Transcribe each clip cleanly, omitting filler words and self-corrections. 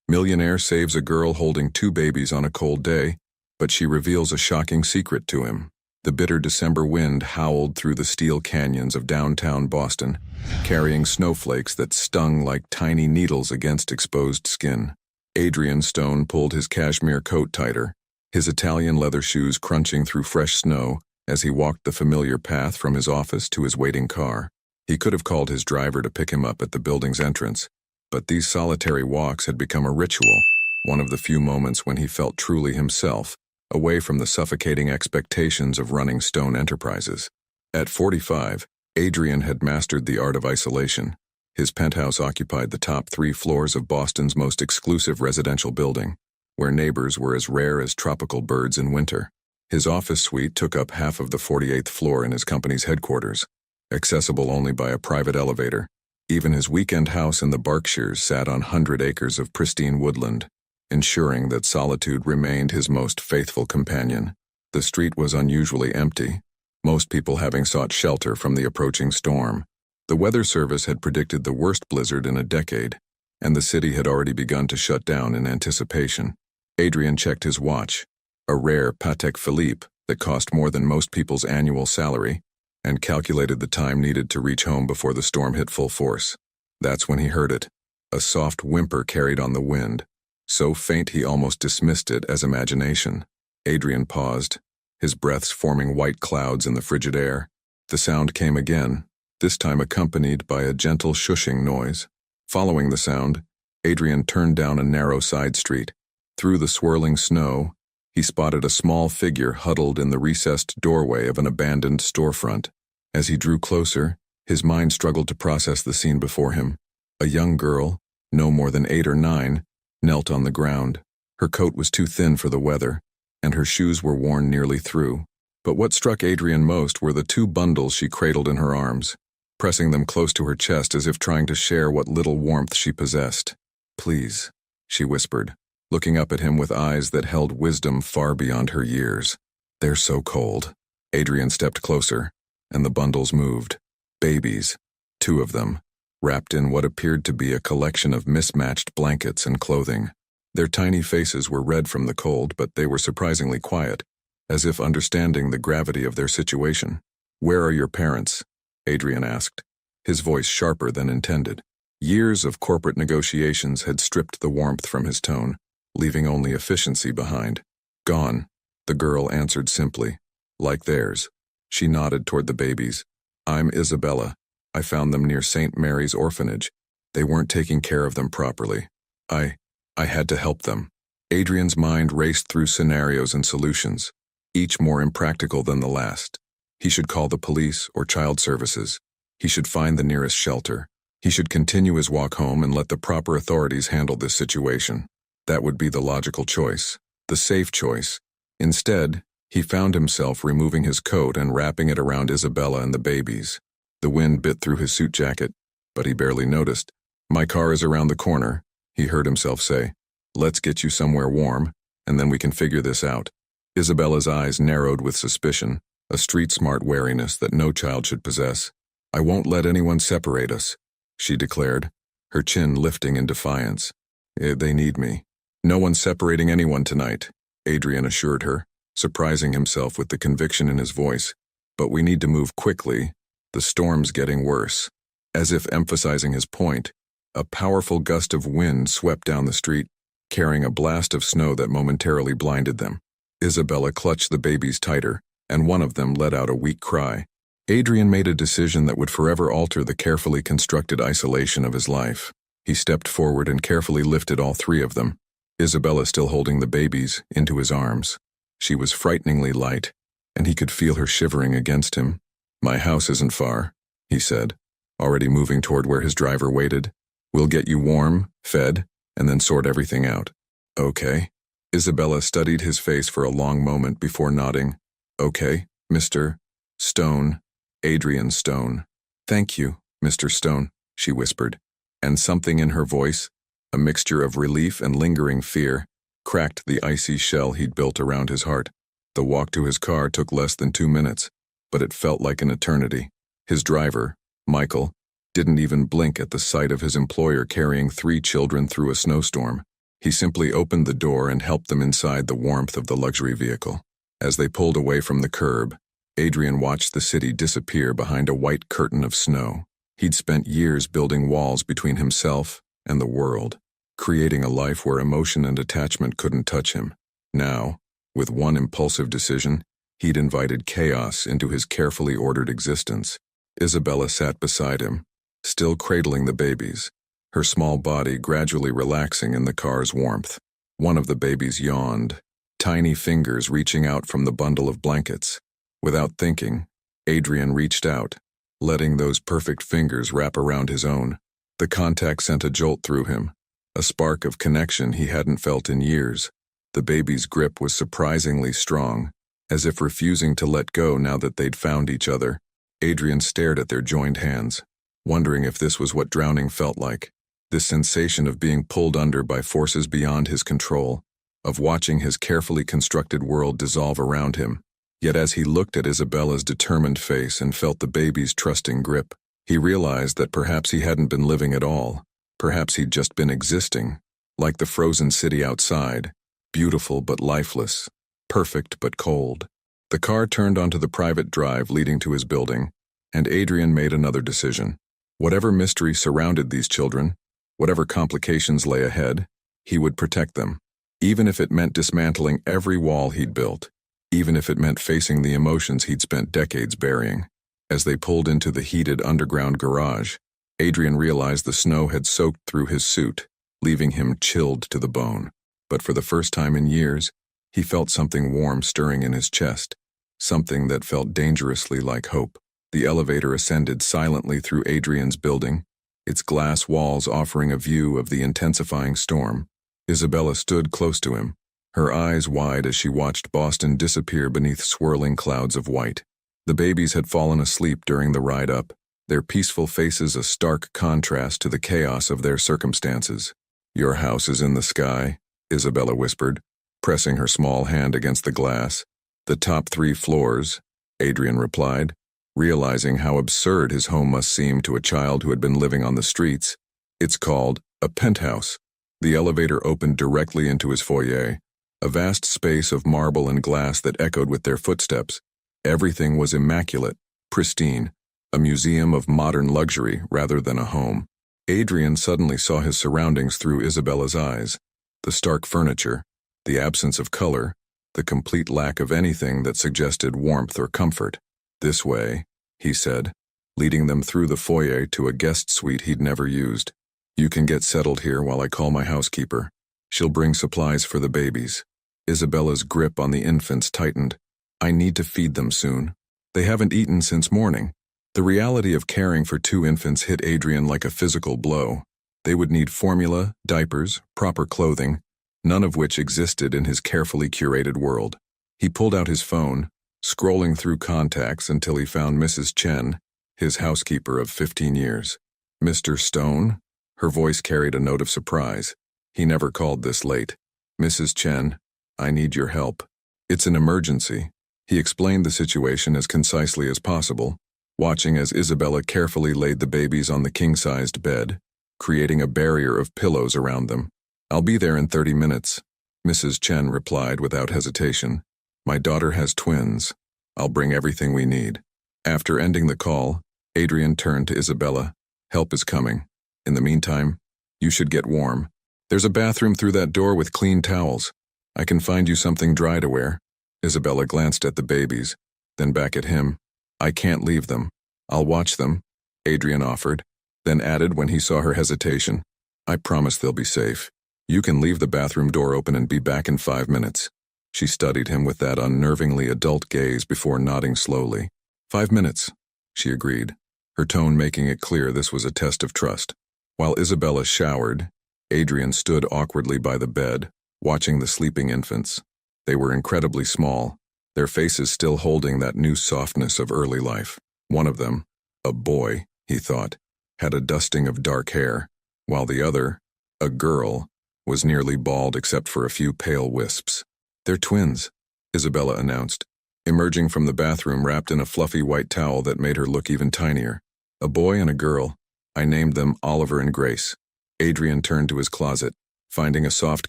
Millionaire saves a girl holding two babies on a cold day, but she reveals a shocking secret to him. The bitter December wind howled through the steel canyons of downtown Boston, carrying snowflakes that stung like tiny needles against exposed skin. Adrian Stone pulled his cashmere coat tighter, his Italian leather shoes crunching through fresh snow as he walked the familiar path from his office to his waiting car. He could have called his driver to pick him up at the building's entrance, but these solitary walks had become a ritual, one of the few moments when he felt truly himself, away from the suffocating expectations of running Stone Enterprises. At 45, Adrian had mastered the art of isolation. His penthouse occupied the top 3 floors of Boston's most exclusive residential building, where neighbors were as rare as tropical birds in winter. His office suite took up half of the 48th floor in his company's headquarters, accessible only by a private elevator. Even his weekend house in the Berkshires sat on 100 acres of pristine woodland, ensuring that solitude remained his most faithful companion. The street was unusually empty, most people having sought shelter from the approaching storm. The Weather Service had predicted the worst blizzard in a decade, and the city had already begun to shut down in anticipation. Adrian checked his watch, a rare Patek Philippe that cost more than most people's annual salary, and calculated the time needed to reach home before the storm hit full force. That's when he heard it. A soft whimper carried on the wind, so faint he almost dismissed it as imagination. Adrian paused, his breaths forming white clouds in the frigid air. The sound came again, this time accompanied by a gentle shushing noise. Following the sound, Adrian turned down a narrow side street. Through the swirling snow, he spotted a small figure huddled in the recessed doorway of an abandoned storefront. As he drew closer, his mind struggled to process the scene before him. A young girl, no more than 8 or 9, knelt on the ground. Her coat was too thin for the weather, and her shoes were worn nearly through. But what struck Adrian most were the 2 bundles she cradled in her arms, pressing them close to her chest as if trying to share what little warmth she possessed. "Please," she whispered, looking up at him with eyes that held wisdom far beyond her years. "They're so cold." Adrian stepped closer, and the bundles moved. Babies, 2 of them, wrapped in what appeared to be a collection of mismatched blankets and clothing. Their tiny faces were red from the cold, but they were surprisingly quiet, as if understanding the gravity of their situation. "Where are your parents?" Adrian asked, his voice sharper than intended. Years of corporate negotiations had stripped the warmth from his tone, leaving only efficiency behind. "Gone," the girl answered simply. "Like theirs." She nodded toward the babies. "I'm Isabella. I found them near St. Mary's Orphanage. They weren't taking care of them properly. I had to help them." Adrian's mind raced through scenarios and solutions, each more impractical than the last. He should call the police or child services. He should find the nearest shelter. He should continue his walk home and let the proper authorities handle this situation. That would be the logical choice, the safe choice. Instead, he found himself removing his coat and wrapping it around Isabella and the babies. The wind bit through his suit jacket, but he barely noticed. "My car is around the corner," he heard himself say. "Let's get you somewhere warm, and then we can figure this out." Isabella's eyes narrowed with suspicion, a street-smart wariness that no child should possess. "I won't let anyone separate us," she declared, her chin lifting in defiance. "They need me." "No one's separating anyone tonight," Adrian assured her, surprising himself with the conviction in his voice. "But we need to move quickly. The storm's getting worse." As if emphasizing his point, a powerful gust of wind swept down the street, carrying a blast of snow that momentarily blinded them. Isabella clutched the babies tighter, and one of them let out a weak cry. Adrian made a decision that would forever alter the carefully constructed isolation of his life. He stepped forward and carefully lifted all 3 of them, Isabella still holding the babies, into his arms. She was frighteningly light, and he could feel her shivering against him. "My house isn't far," he said, already moving toward where his driver waited. "We'll get you warm, fed, and then sort everything out." "Okay." Isabella studied his face for a long moment before nodding. "Okay, Mr. Stone, Adrian Stone." "Thank you, Mr. Stone," she whispered, and something in her voice, a mixture of relief and lingering fear, cracked the icy shell he'd built around his heart. The walk to his car took less than 2 minutes, but it felt like an eternity. His driver, Michael, didn't even blink at the sight of his employer carrying 3 children through a snowstorm. He simply opened the door and helped them inside the warmth of the luxury vehicle. As they pulled away from the curb, Adrian watched the city disappear behind a white curtain of snow. He'd spent years building walls between himself and the world, creating a life where emotion and attachment couldn't touch him. Now, with one impulsive decision, he'd invited chaos into his carefully ordered existence. Isabella sat beside him, still cradling the babies, her small body gradually relaxing in the car's warmth. One of the babies yawned, tiny fingers reaching out from the bundle of blankets. Without thinking, Adrian reached out, letting those perfect fingers wrap around his own. The contact sent a jolt through him, a spark of connection he hadn't felt in years. The baby's grip was surprisingly strong, as if refusing to let go now that they'd found each other. Adrian stared at their joined hands, wondering if this was what drowning felt like. This sensation of being pulled under by forces beyond his control, of watching his carefully constructed world dissolve around him. Yet as he looked at Isabella's determined face and felt the baby's trusting grip, he realized that perhaps he hadn't been living at all. Perhaps he'd just been existing, like the frozen city outside, beautiful but lifeless, perfect but cold. The car turned onto the private drive leading to his building, and Adrian made another decision. Whatever mystery surrounded these children, whatever complications lay ahead, he would protect them, even if it meant dismantling every wall he'd built, even if it meant facing the emotions he'd spent decades burying. As they pulled into the heated underground garage, Adrian realized the snow had soaked through his suit, leaving him chilled to the bone. But for the first time in years, he felt something warm stirring in his chest, something that felt dangerously like hope. The elevator ascended silently through Adrian's building, its glass walls offering a view of the intensifying storm. Isabella stood close to him, her eyes wide as she watched Boston disappear beneath swirling clouds of white. The babies had fallen asleep during the ride up, their peaceful faces a stark contrast to the chaos of their circumstances. "Your house is in the sky," Isabella whispered, pressing her small hand against the glass. "The top 3 floors," Adrian replied, realizing how absurd his home must seem to a child who had been living on the streets. "It's called a penthouse." The elevator opened directly into his foyer, a vast space of marble and glass that echoed with their footsteps. Everything was immaculate, pristine, a museum of modern luxury rather than a home. Adrian suddenly saw his surroundings through Isabella's eyes. The stark furniture, the absence of color, the complete lack of anything that suggested warmth or comfort. "This way," he said, leading them through the foyer to a guest suite he'd never used. "You can get settled here while I call my housekeeper. She'll bring supplies for the babies." Isabella's grip on the infants tightened. "I need to feed them soon. They haven't eaten since morning." The reality of caring for 2 infants hit Adrian like a physical blow. They would need formula, diapers, proper clothing, none of which existed in his carefully curated world. He pulled out his phone, scrolling through contacts until he found Mrs. Chen, his housekeeper of 15 years. "Mr. Stone?" Her voice carried a note of surprise. He never called this late. "Mrs. Chen, I need your help. It's an emergency." He explained the situation as concisely as possible, watching as Isabella carefully laid the babies on the king-sized bed, creating a barrier of pillows around them. "I'll be there in 30 minutes, Mrs. Chen replied without hesitation. "My daughter has twins. I'll bring everything we need." After ending the call, Adrian turned to Isabella. "Help is coming. In the meantime, you should get warm. There's a bathroom through that door with clean towels. I can find you something dry to wear." Isabella glanced at the babies, then back at him. "I can't leave them. I'll watch them," Adrian offered, then added when he saw her hesitation. "I promise they'll be safe. You can leave the bathroom door open and be back in 5 minutes." She studied him with that unnervingly adult gaze before nodding slowly. 5 minutes, she agreed, her tone making it clear this was a test of trust. While Isabella showered, Adrian stood awkwardly by the bed, watching the sleeping infants. They were incredibly small, their faces still holding that new softness of early life. One of them, a boy, he thought, had a dusting of dark hair, while the other, a girl, was nearly bald except for a few pale wisps. "They're twins," Isabella announced, emerging from the bathroom wrapped in a fluffy white towel that made her look even tinier. "A boy and a girl. I named them Oliver and Grace." Adrian turned to his closet. finding a soft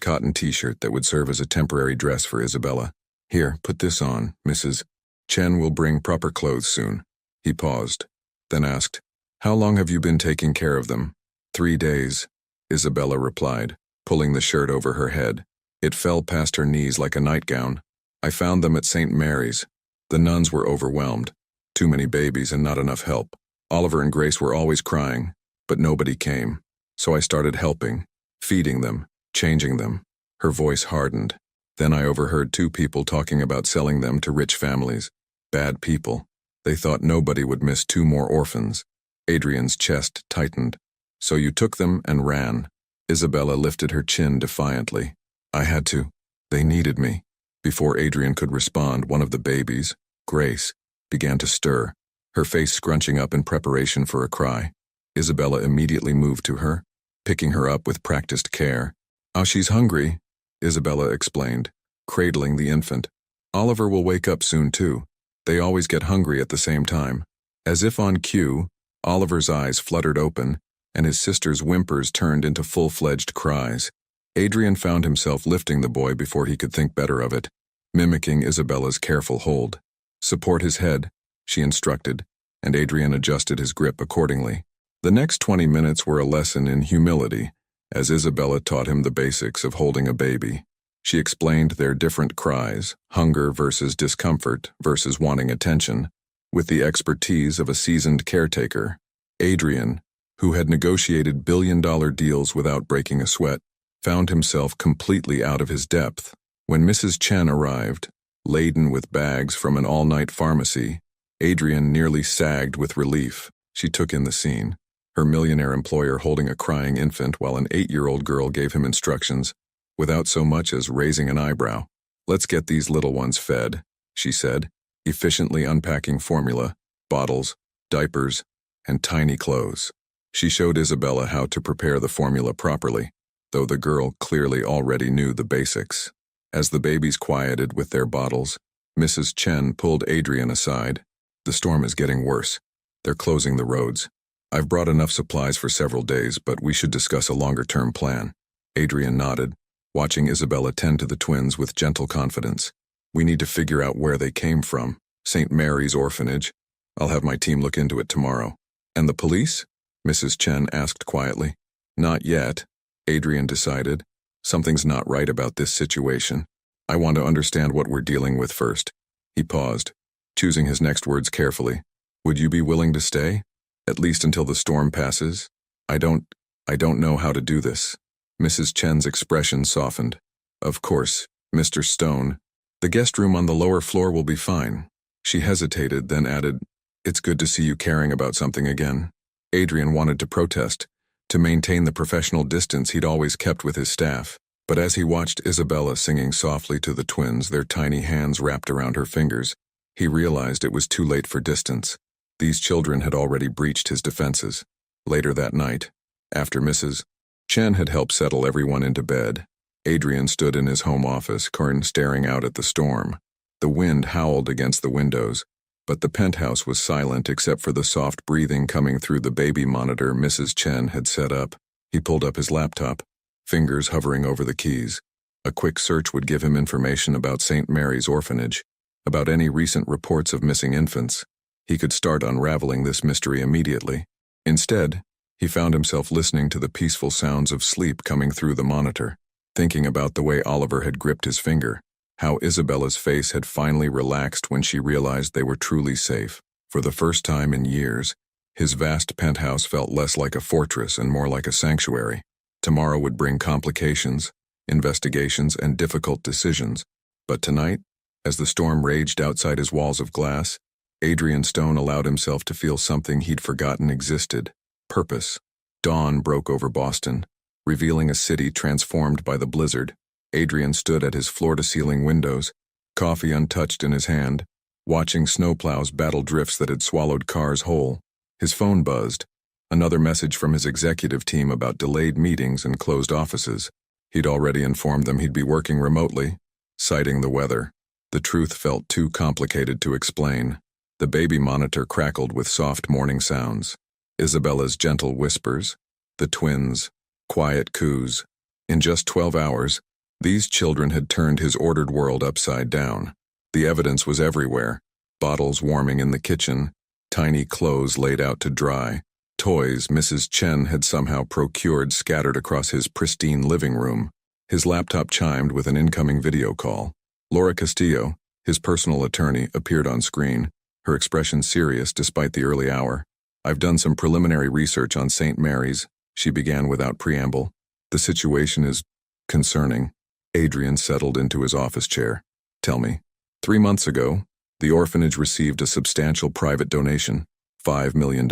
cotton t-shirt that would serve as a temporary dress for Isabella. Here, put this on, Mrs. Chen will bring proper clothes soon. He paused, then asked, how long have you been taking care of them? 3 days, Isabella replied, pulling the shirt over her head. It fell past her knees like a nightgown. I found them at St. Mary's. The nuns were overwhelmed. Too many babies and not enough help. Oliver and Grace were always crying, but nobody came. So I started helping, feeding them, changing them. Her voice hardened. Then I overheard 2 people talking about selling them to rich families. Bad people. They thought nobody would miss 2 more orphans. Adrian's chest tightened. So you took them and ran. Isabella lifted her chin defiantly. I had to. They needed me. Before Adrian could respond, one of the babies, Grace, began to stir, her face scrunching up in preparation for a cry. Isabella immediately moved to her, picking her up with practiced care. Oh, she's hungry, Isabella explained, cradling the infant. Oliver will wake up soon too. They always get hungry at the same time. As if on cue, Oliver's eyes fluttered open, and his sister's whimpers turned into full-fledged cries. Adrian found himself lifting the boy before he could think better of it, mimicking Isabella's careful hold. Support his head, she instructed, and Adrian adjusted his grip accordingly. The next 20 minutes were a lesson in humility, as Isabella taught him the basics of holding a baby. She explained their different cries, hunger versus discomfort versus wanting attention, with the expertise of a seasoned caretaker. Adrian, who had negotiated billion-dollar deals without breaking a sweat, found himself completely out of his depth. When Mrs. Chen arrived, laden with bags from an all-night pharmacy, Adrian nearly sagged with relief. She took in the scene, her millionaire employer holding a crying infant while an 8-year-old girl gave him instructions, without so much as raising an eyebrow. Let's get these little ones fed, she said, efficiently unpacking formula, bottles, diapers, and tiny clothes. She showed Isabella how to prepare the formula properly, though the girl clearly already knew the basics. As the babies quieted with their bottles, Mrs. Chen pulled Adrian aside. The storm is getting worse. They're closing the roads. I've brought enough supplies for several days, but we should discuss a longer-term plan. Adrian nodded, watching Isabella tend to the twins with gentle confidence. We need to figure out where they came from. St. Mary's orphanage. I'll have my team look into it tomorrow. And the police? Mrs. Chen asked quietly. Not yet, Adrian decided. Something's not right about this situation. I want to understand what we're dealing with first. He paused, choosing his next words carefully. Would you be willing to stay? At least until the storm passes? I don't know how to do this. Mrs. Chen's expression softened. Of course, Mr. Stone. The guest room on the lower floor will be fine. She hesitated, then added, It's good to see you caring about something again. Adrian wanted to protest, to maintain the professional distance he'd always kept with his staff. But as he watched Isabella singing softly to the twins, their tiny hands wrapped around her fingers, he realized it was too late for distance. These children had already breached his defenses. Later that night, after Mrs. Chen had helped settle everyone into bed, Adrian stood in his home office, staring out at the storm. The wind howled against the windows, but the penthouse was silent except for the soft breathing coming through the baby monitor Mrs. Chen had set up. He pulled up his laptop, fingers hovering over the keys. A quick search would give him information about St. Mary's orphanage, about any recent reports of missing infants. He could start unraveling this mystery immediately. Instead, he found himself listening to the peaceful sounds of sleep coming through the monitor, thinking about the way Oliver had gripped his finger, how Isabella's face had finally relaxed when she realized they were truly safe. For the first time in years, his vast penthouse felt less like a fortress and more like a sanctuary. Tomorrow would bring complications, investigations, and difficult decisions. But tonight, as the storm raged outside his walls of glass, Adrian Stone allowed himself to feel something he'd forgotten existed: purpose. Dawn broke over Boston, revealing a city transformed by the blizzard. Adrian stood at his floor-to-ceiling windows, coffee untouched in his hand, watching snowplows battle drifts that had swallowed cars whole. His phone buzzed, another message from his executive team about delayed meetings and closed offices. He'd already informed them he'd be working remotely, citing the weather. The truth felt too complicated to explain. The baby monitor crackled with soft morning sounds. Isabella's gentle whispers, the twins' quiet coos. In just 12 hours, these children had turned his ordered world upside down. The evidence was everywhere: bottles warming in the kitchen, tiny clothes laid out to dry, toys Mrs. Chen had somehow procured scattered across his pristine living room. His laptop chimed with an incoming video call. Laura Castillo, his personal attorney, appeared on screen, her expression serious despite the early hour. "I've done some preliminary research on St. Mary's," she began without preamble. "The situation is concerning." Adrian settled into his office chair. "Tell me." 3 months ago, the orphanage received a substantial private donation, $5 million.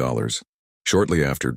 Shortly after,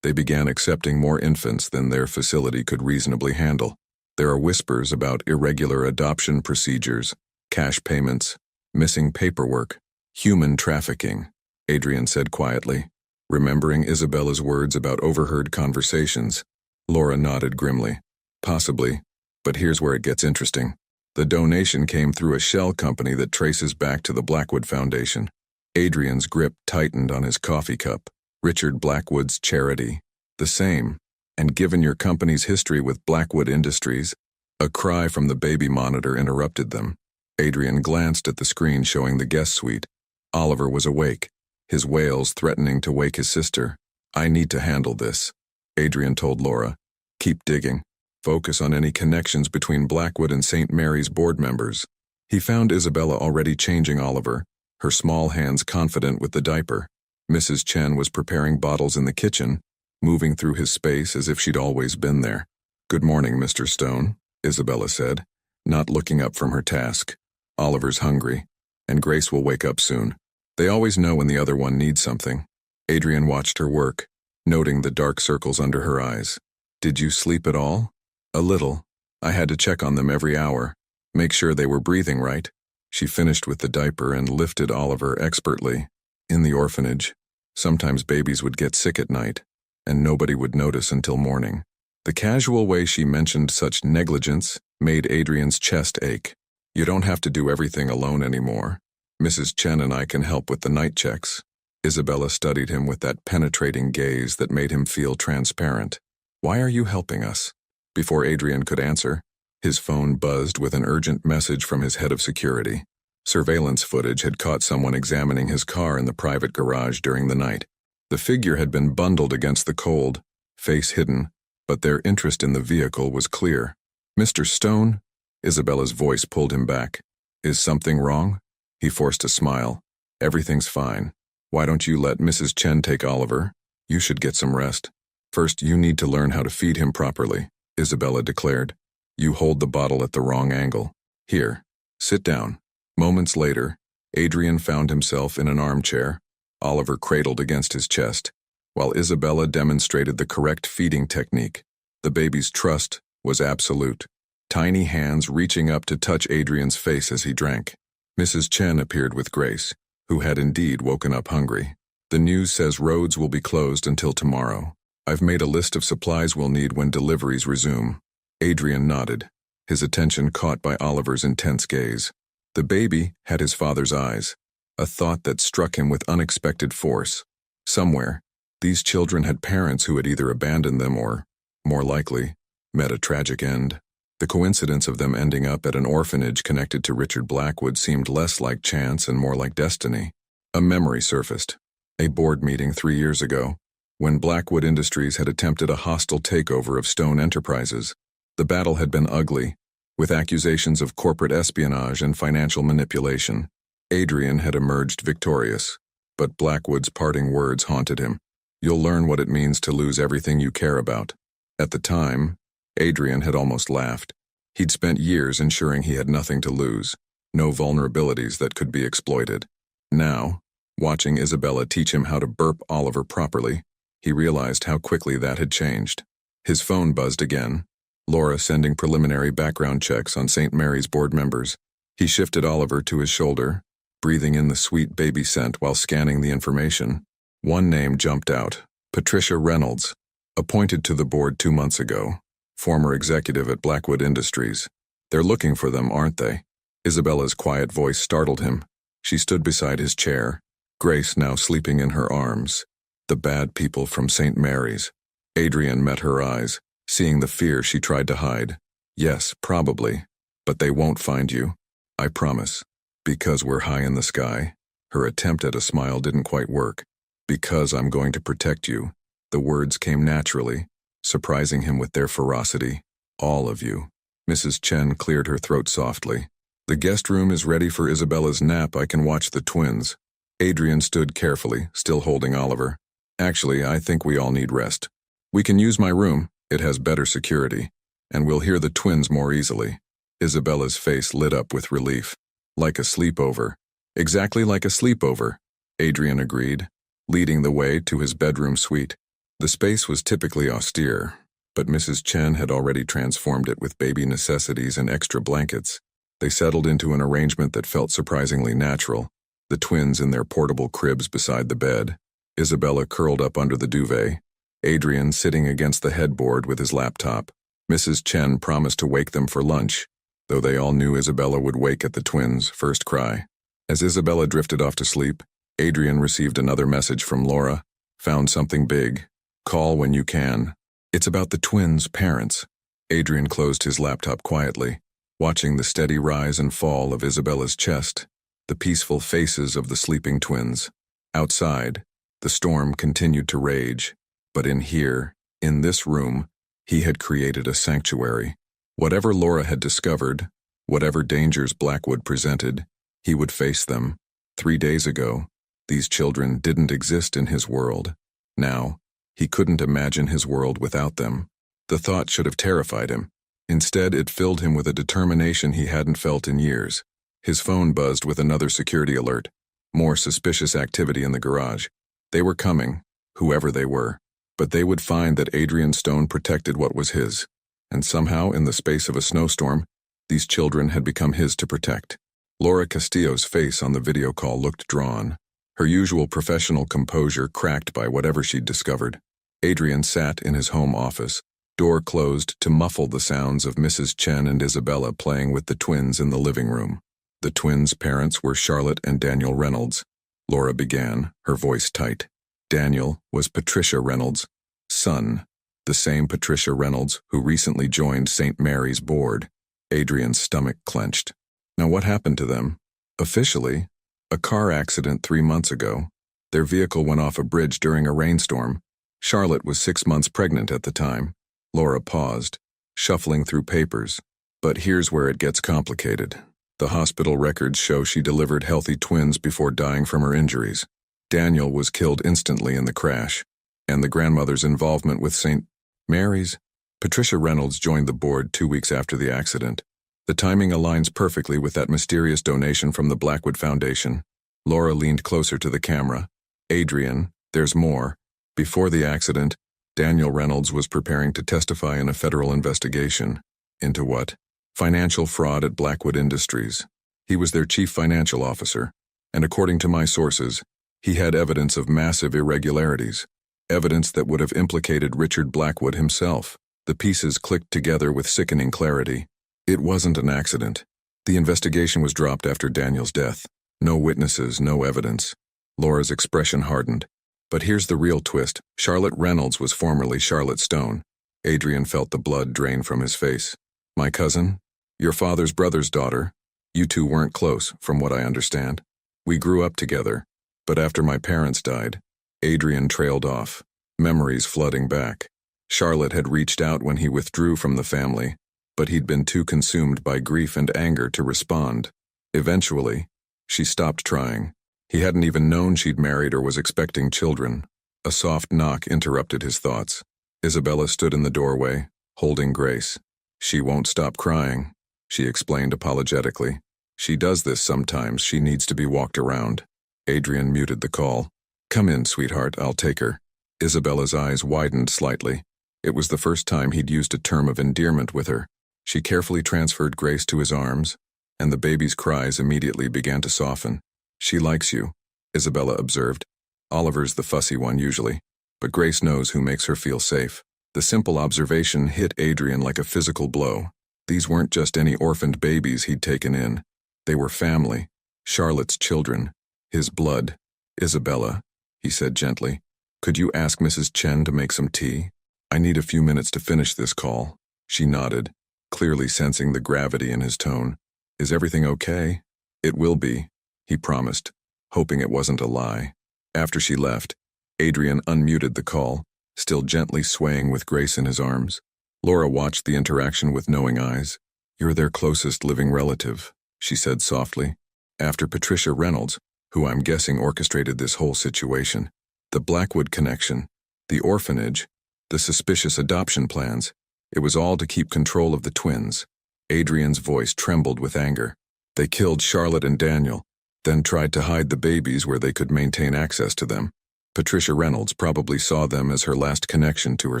they began accepting more infants than their facility could reasonably handle. There are whispers about irregular adoption procedures, cash payments, missing paperwork, human trafficking, Adrian said quietly. Remembering Isabella's words about overheard conversations, Laura nodded grimly. "Possibly, but here's where it gets interesting. The donation came through a shell company that traces back to the Blackwood Foundation." Adrian's grip tightened on his coffee cup. "Richard Blackwood's charity." "The same. And given your company's history with Blackwood Industries..." A cry from the baby monitor interrupted them. Adrian glanced at the screen showing the guest suite. Oliver was awake, his wails threatening to wake his sister. "I need to handle this," Adrian told Laura. "Keep digging. Focus on any connections between Blackwood and St. Mary's board members." He found Isabella already changing Oliver, her small hands confident with the diaper. Mrs. Chen was preparing bottles in the kitchen, moving through his space as if she'd always been there. "Good morning, Mr. Stone," Isabella said, not looking up from her task. "Oliver's hungry, and Grace will wake up soon. They always know when the other one needs something." Adrian watched her work, noting the dark circles under her eyes. "Did you sleep at all?" "A little. I had to check on them every hour, make sure they were breathing right." She finished with the diaper and lifted Oliver expertly. "In the orphanage, sometimes babies would get sick at night, and nobody would notice until morning." The casual way she mentioned such negligence made Adrian's chest ache. "You don't have to do everything alone anymore. Mrs. Chen and I can help with the night checks." Isabella studied him with that penetrating gaze that made him feel transparent. "Why are you helping us?" Before Adrian could answer, his phone buzzed with an urgent message from his head of security. Surveillance footage had caught someone examining his car in the private garage during the night. The figure had been bundled against the cold, face hidden, but their interest in the vehicle was clear. "Mr. Stone?" Isabella's voice pulled him back. "Is something wrong?" He forced a smile. "Everything's fine. Why don't you let Mrs. Chen take Oliver? You should get some rest. First, you need to learn how to feed him properly," Isabella declared. "You hold the bottle at the wrong angle. Here, sit down." Moments later, Adrian found himself in an armchair, Oliver cradled against his chest, while Isabella demonstrated the correct feeding technique. The baby's trust was absolute, tiny hands reaching up to touch Adrian's face as he drank. Mrs. Chen appeared with Grace, who had indeed woken up hungry. "The news says roads will be closed until tomorrow. I've made a list of supplies we'll need when deliveries resume." Adrian nodded, his attention caught by Oliver's intense gaze. The baby had his father's eyes, a thought that struck him with unexpected force. Somewhere, these children had parents who had either abandoned them or, more likely, met a tragic end. The coincidence of them ending up at an orphanage connected to Richard Blackwood seemed less like chance and more like destiny. A memory surfaced. A board meeting 3 years ago, when Blackwood Industries had attempted a hostile takeover of Stone Enterprises. The battle had been ugly, with accusations of corporate espionage and financial manipulation. Adrian had emerged victorious, but Blackwood's parting words haunted him. "You'll learn what it means to lose everything you care about." At the time, Adrian had almost laughed. He'd spent years ensuring he had nothing to lose, no vulnerabilities that could be exploited. Now, watching Isabella teach him how to burp Oliver properly, he realized how quickly that had changed. His phone buzzed again, Laura sending preliminary background checks on St. Mary's board members. He shifted Oliver to his shoulder, breathing in the sweet baby scent while scanning the information. One name jumped out: Patricia Reynolds, appointed to the board 2 months ago, former executive at Blackwood Industries. "They're looking for them, aren't they?" Isabella's quiet voice startled him. She stood beside his chair, Grace now sleeping in her arms. "The bad people from St. Mary's." Adrian met her eyes, seeing the fear she tried to hide. Yes, probably. But they won't find you. I promise. Because we're high in the sky. Her attempt at a smile didn't quite work. Because I'm going to protect you. The words came naturally, surprising him with their ferocity. All of you. Mrs. Chen cleared her throat softly. The guest room is ready for Isabella's nap. I can watch the twins. Adrian stood carefully, still holding Oliver. Actually, I think we all need rest. We can use my room. It has better security. And we'll hear the twins more easily. Isabella's face lit up with relief. Like a sleepover. Exactly like a sleepover, Adrian agreed, leading the way to his bedroom suite. The space was typically austere, but Mrs. Chen had already transformed it with baby necessities and extra blankets. They settled into an arrangement that felt surprisingly natural, the twins in their portable cribs beside the bed, Isabella curled up under the duvet, Adrian sitting against the headboard with his laptop. Mrs. Chen promised to wake them for lunch, though they all knew Isabella would wake at the twins' first cry. As Isabella drifted off to sleep, Adrian received another message from Laura. Found something big. Call when you can. It's about the twins' parents. Adrian closed his laptop quietly, watching the steady rise and fall of Isabella's chest, the peaceful faces of the sleeping twins. Outside, the storm continued to rage, but in here, in this room, he had created a sanctuary. Whatever Laura had discovered, whatever dangers Blackwood presented, he would face them. 3 days ago, these children didn't exist in his world. Now, he couldn't imagine his world without them. The thought should have terrified him. Instead, it filled him with a determination he hadn't felt in years. His phone buzzed with another security alert. More suspicious activity in the garage. They were coming, whoever they were. But they would find that Adrian Stone protected what was his. And somehow, in the space of a snowstorm, these children had become his to protect. Laura Castillo's face on the video call looked drawn, her usual professional composure cracked by whatever she'd discovered. Adrian sat in his home office, door closed to muffle the sounds of Mrs. Chen and Isabella playing with the twins in the living room. The twins' parents were Charlotte and Daniel Reynolds. Laura began, her voice tight. Daniel was Patricia Reynolds' son, the same Patricia Reynolds who recently joined St. Mary's board. Adrian's stomach clenched. Now what happened to them? Officially, a car accident 3 months ago. Their vehicle went off a bridge during a rainstorm. Charlotte was 6 months pregnant at the time. Laura paused, shuffling through papers. But here's where it gets complicated. The hospital records show she delivered healthy twins before dying from her injuries. Daniel was killed instantly in the crash. And the grandmother's involvement with St. Mary's? Patricia Reynolds joined the board 2 weeks after the accident. The timing aligns perfectly with that mysterious donation from the Blackwood Foundation. Laura leaned closer to the camera. Adrian, there's more. Before the accident, Daniel Reynolds was preparing to testify in a federal investigation. Into what? Financial fraud at Blackwood Industries. He was their chief financial officer, and according to my sources, he had evidence of massive irregularities. Evidence that would have implicated Richard Blackwood himself. The pieces clicked together with sickening clarity. It wasn't an accident. The investigation was dropped after Daniel's death. No witnesses, no evidence. Laura's expression hardened. But here's the real twist. Charlotte Reynolds was formerly Charlotte Stone. Adrian felt the blood drain from his face. My cousin? Your father's brother's daughter. You two weren't close, from what I understand. We grew up together. But after my parents died, Adrian trailed off, memories flooding back. Charlotte had reached out when he withdrew from the family, but he'd been too consumed by grief and anger to respond. Eventually, she stopped trying. He hadn't even known she'd married or was expecting children. A soft knock interrupted his thoughts. Isabella stood in the doorway, holding Grace. She won't stop crying, she explained apologetically. She does this sometimes. She needs to be walked around. Adrian muted the call. Come in, sweetheart, I'll take her. Isabella's eyes widened slightly. It was the first time he'd used a term of endearment with her. She carefully transferred Grace to his arms, and the baby's cries immediately began to soften. She likes you, Isabella observed. Oliver's the fussy one usually, but Grace knows who makes her feel safe. The simple observation hit Adrian like a physical blow. These weren't just any orphaned babies he'd taken in. They were family, Charlotte's children, his blood. Isabella, he said gently, could you ask Mrs. Chen to make some tea? I need a few minutes to finish this call. She nodded, clearly sensing the gravity in his tone. Is everything okay? It will be, he promised, hoping it wasn't a lie. After she left, Adrian unmuted the call, still gently swaying with Grace in his arms. Laura watched the interaction with knowing eyes. You're their closest living relative, she said softly. After Patricia Reynolds, who I'm guessing orchestrated this whole situation. The Blackwood connection, the orphanage, the suspicious adoption plans. It was all to keep control of the twins. Adrian's voice trembled with anger. They killed Charlotte and Daniel, then tried to hide the babies where they could maintain access to them. Patricia Reynolds probably saw them as her last connection to her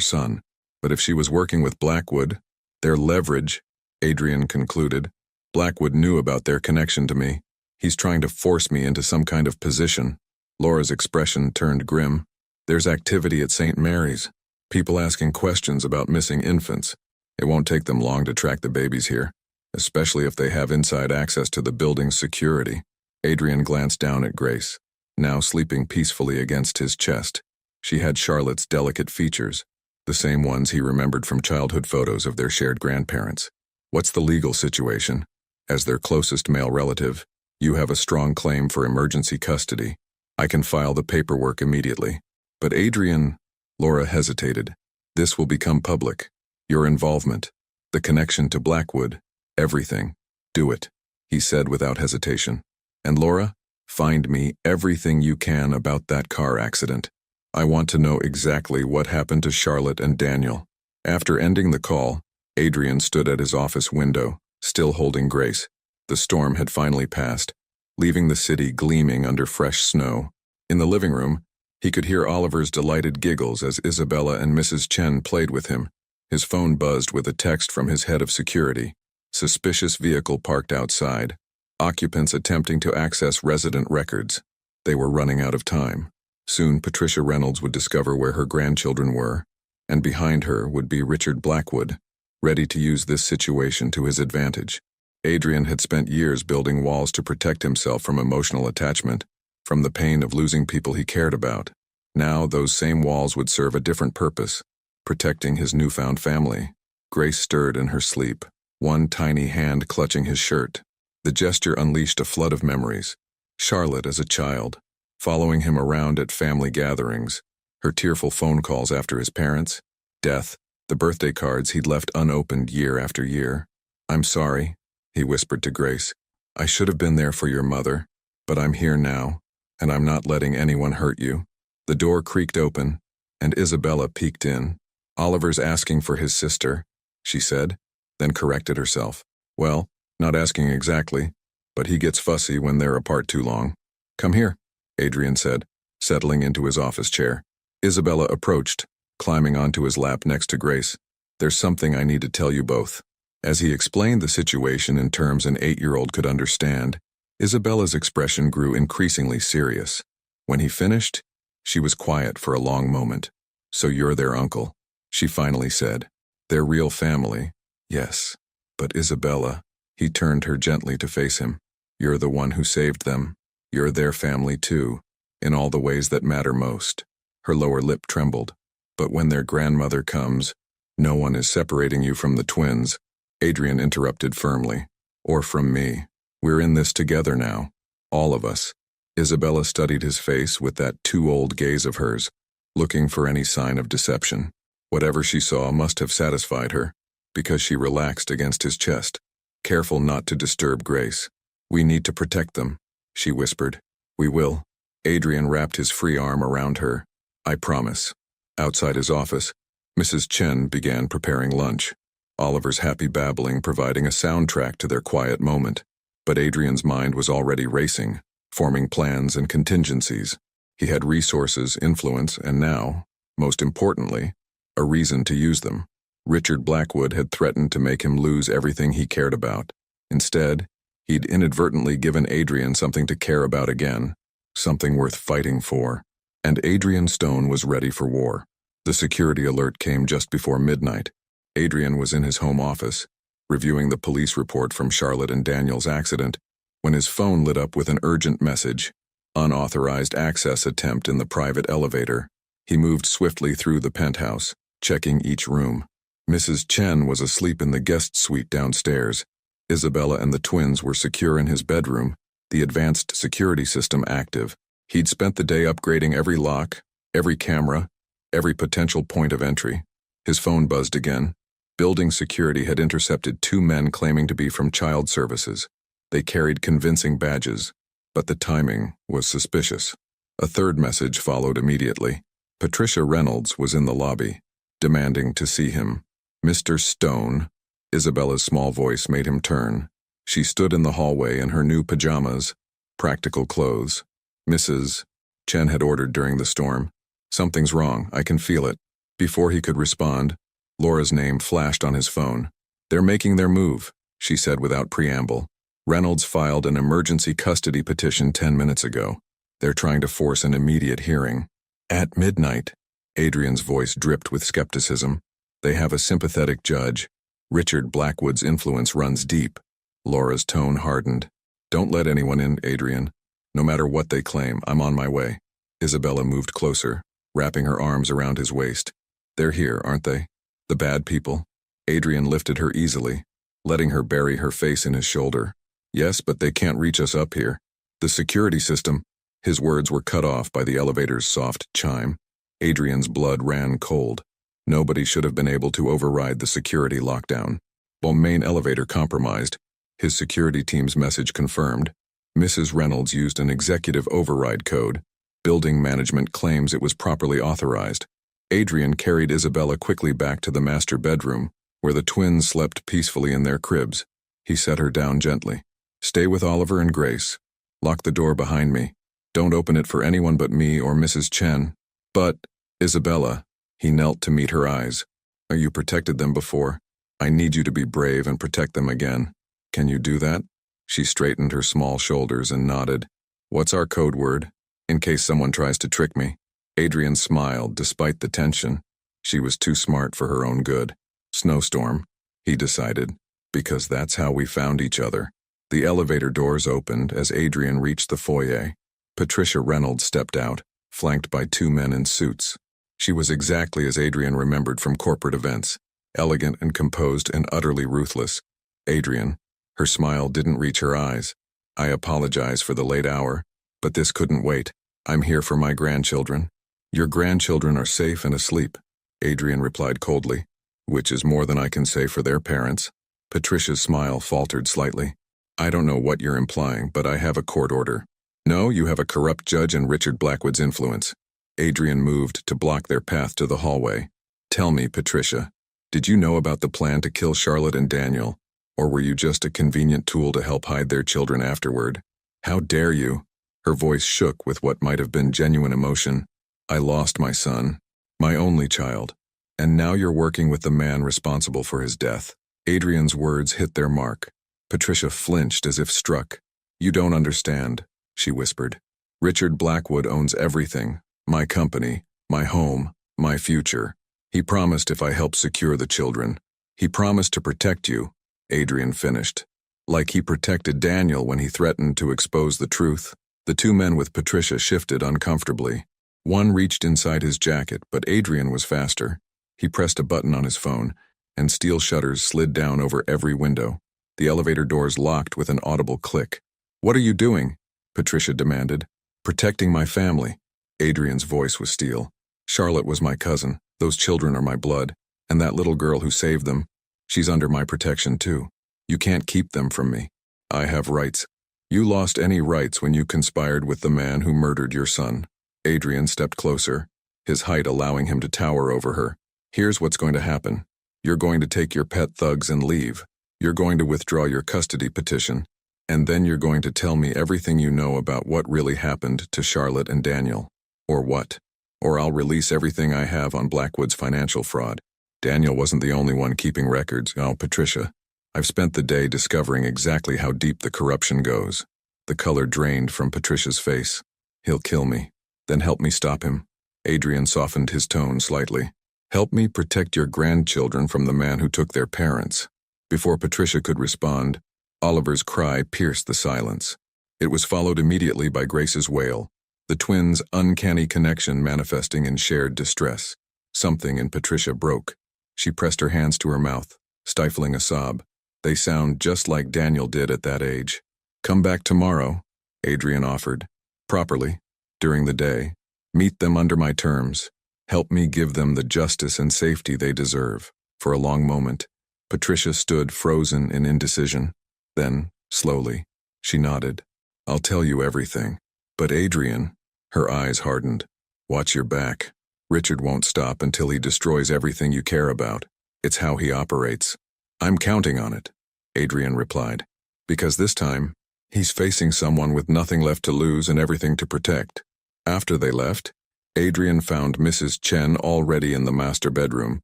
son. But if she was working with Blackwood, their leverage, Adrian concluded. Blackwood knew about their connection to me. He's trying to force me into some kind of position. Laura's expression turned grim. There's activity at St. Mary's. People asking questions about missing infants. It won't take them long to track the babies here, especially if they have inside access to the building's security. Adrian glanced down at Grace, now sleeping peacefully against his chest. She had Charlotte's delicate features, the same ones he remembered from childhood photos of their shared grandparents. What's the legal situation? As their closest male relative, you have a strong claim for emergency custody. I can file the paperwork immediately. But Adrian, Laura hesitated. This will become public. Your involvement, the connection to Blackwood, everything. Do it, he said without hesitation. And Laura, find me everything you can about that car accident. I want to know exactly what happened to Charlotte and Daniel. After ending the call, Adrian stood at his office window, still holding Grace. The storm had finally passed, leaving the city gleaming under fresh snow. In the living room, he could hear Oliver's delighted giggles as Isabella and Mrs. Chen played with him. His phone buzzed with a text from his head of security. Suspicious vehicle parked outside. Occupants attempting to access resident records. They were running out of time. Soon Patricia Reynolds would discover where her grandchildren were, and behind her would be Richard Blackwood, ready to use this situation to his advantage. Adrian had spent years building walls to protect himself from emotional attachment, from the pain of losing people he cared about. Now those same walls would serve a different purpose, protecting his newfound family. Grace stirred in her sleep, one tiny hand clutching his shirt. The gesture unleashed a flood of memories. Charlotte as a child, following him around at family gatherings, her tearful phone calls after his parents, death, the birthday cards he'd left unopened year after year. I'm sorry, he whispered to Grace. I should have been there for your mother, but I'm here now, and I'm not letting anyone hurt you. The door creaked open, and Isabella peeked in. Oliver's asking for his sister, she said, then corrected herself. Well, not asking exactly, but he gets fussy when they're apart too long. Come here, Adrian said, settling into his office chair. Isabella approached, climbing onto his lap next to Grace. There's something I need to tell you both. As he explained the situation in terms an 8-year-old could understand, Isabella's expression grew increasingly serious. When he finished, she was quiet for a long moment. So you're their uncle, she finally said. Their real family, yes. But Isabella, he turned her gently to face him. You're the one who saved them. You're their family too, in all the ways that matter most. Her lower lip trembled. But when their grandmother comes, no one is separating you from the twins, Adrian interrupted firmly. Or from me. We're in this together now. All of us. Isabella studied his face with that too-old gaze of hers, looking for any sign of deception. Whatever she saw must have satisfied her, because she relaxed against his chest, careful not to disturb Grace. We need to protect them, she whispered. We will. Adrian wrapped his free arm around her. I promise. Outside his office, Mrs. Chen began preparing lunch, Oliver's happy babbling providing a soundtrack to their quiet moment. But Adrian's mind was already racing, forming plans and contingencies. He had resources, influence, and now, most importantly, a reason to use them. Richard Blackwood had threatened to make him lose everything he cared about. Instead, he'd inadvertently given Adrian something to care about again, something worth fighting for. And Adrian Stone was ready for war. The security alert came just before midnight. Adrian was in his home office, reviewing the police report from Charlotte and Daniel's accident, when his phone lit up with an urgent message. Unauthorized access attempt in the private elevator. He moved swiftly through the penthouse, checking each room. Mrs. Chen was asleep in the guest suite downstairs. Isabella and the twins were secure in his bedroom, the advanced security system active. He'd spent the day upgrading every lock, every camera, every potential point of entry. His phone buzzed again. Building security had intercepted 2 men claiming to be from child services. They carried convincing badges, but the timing was suspicious. A third message followed immediately. Patricia Reynolds was in the lobby, demanding to see him. Mr. Stone. Isabella's small voice made him turn. She stood in the hallway in her new pajamas, practical clothes. Mrs. Chen had ordered during the storm. Something's wrong, I can feel it. Before he could respond, Laura's name flashed on his phone. They're making their move, she said without preamble. Reynolds filed an emergency custody petition 10 minutes ago. They're trying to force an immediate hearing. At midnight, Adrian's voice dripped with skepticism. They have a sympathetic judge. Richard Blackwood's influence runs deep. Laura's tone hardened. Don't let anyone in, Adrian. No matter what they claim, I'm on my way. Isabella moved closer, wrapping her arms around his waist. They're here, aren't they? The bad people? Adrian lifted her easily, letting her bury her face in his shoulder. Yes, but they can't reach us up here. The security system. His words were cut off by the elevator's soft chime. Adrian's blood ran cold. Nobody should have been able to override the security lockdown. While main elevator compromised, his security team's message confirmed. Mrs. Reynolds used an executive override code. Building management claims it was properly authorized. Adrian carried Isabella quickly back to the master bedroom, where the twins slept peacefully in their cribs. He set her down gently. Stay with Oliver and Grace. Lock the door behind me. Don't open it for anyone but me or Mrs. Chen. But, Isabella, he knelt to meet her eyes. You protected them before. I need you to be brave and protect them again. Can you do that? She straightened her small shoulders and nodded. What's our code word? In case someone tries to trick me. Adrian smiled despite the tension. She was too smart for her own good. Snowstorm, he decided, because that's how we found each other. The elevator doors opened as Adrian reached the foyer. Patricia Reynolds stepped out, flanked by 2 men in suits. She was exactly as Adrian remembered from corporate events, elegant and composed and utterly ruthless. Adrian, her smile didn't reach her eyes. I apologize for the late hour, but this couldn't wait. I'm here for my grandchildren. Your grandchildren are safe and asleep, Adrian replied coldly, which is more than I can say for their parents. Patricia's smile faltered slightly. I don't know what you're implying, but I have a court order. No, you have a corrupt judge and Richard Blackwood's influence. Adrian moved to block their path to the hallway. Tell me, Patricia, did you know about the plan to kill Charlotte and Daniel, or were you just a convenient tool to help hide their children afterward? How dare you? Her voice shook with what might have been genuine emotion. I lost my son, my only child, and now you're working with the man responsible for his death. Adrian's words hit their mark. Patricia flinched as if struck. You don't understand, she whispered. Richard Blackwood owns everything, my company, my home, my future. He promised if I helped secure the children. He promised to protect you, Adrian finished. Like he protected Daniel when he threatened to expose the truth. The 2 men with Patricia shifted uncomfortably. One reached inside his jacket, but Adrian was faster. He pressed a button on his phone, and steel shutters slid down over every window. The elevator doors locked with an audible click. What are you doing? Patricia demanded. Protecting my family. Adrian's voice was steel. Charlotte was my cousin. Those children are my blood. And that little girl who saved them, she's under my protection too. You can't keep them from me. I have rights. You lost any rights when you conspired with the man who murdered your son. Adrian stepped closer, his height allowing him to tower over her. Here's what's going to happen. You're going to take your pet thugs and leave. You're going to withdraw your custody petition. And then you're going to tell me everything you know about what really happened to Charlotte and Daniel. Or what? Or I'll release everything I have on Blackwood's financial fraud. Daniel wasn't the only one keeping records. Oh, Patricia. I've spent the day discovering exactly how deep the corruption goes. The color drained from Patricia's face. He'll kill me. Then help me stop him. Adrian softened his tone slightly. Help me protect your grandchildren from the man who took their parents. Before Patricia could respond, Oliver's cry pierced the silence. It was followed immediately by Grace's wail, the twins' uncanny connection manifesting in shared distress. Something in Patricia broke. She pressed her hands to her mouth, stifling a sob. They sound just like Daniel did at that age. Come back tomorrow, Adrian offered. Properly, during the day. Meet them under my terms. Help me give them the justice and safety they deserve. For a long moment, Patricia stood frozen in indecision. Then, slowly, she nodded. I'll tell you everything. But Adrian, her eyes hardened. Watch your back. Richard won't stop until he destroys everything you care about. It's how he operates. I'm counting on it, Adrian replied. Because this time, he's facing someone with nothing left to lose and everything to protect. After they left, Adrian found Mrs. Chen already in the master bedroom,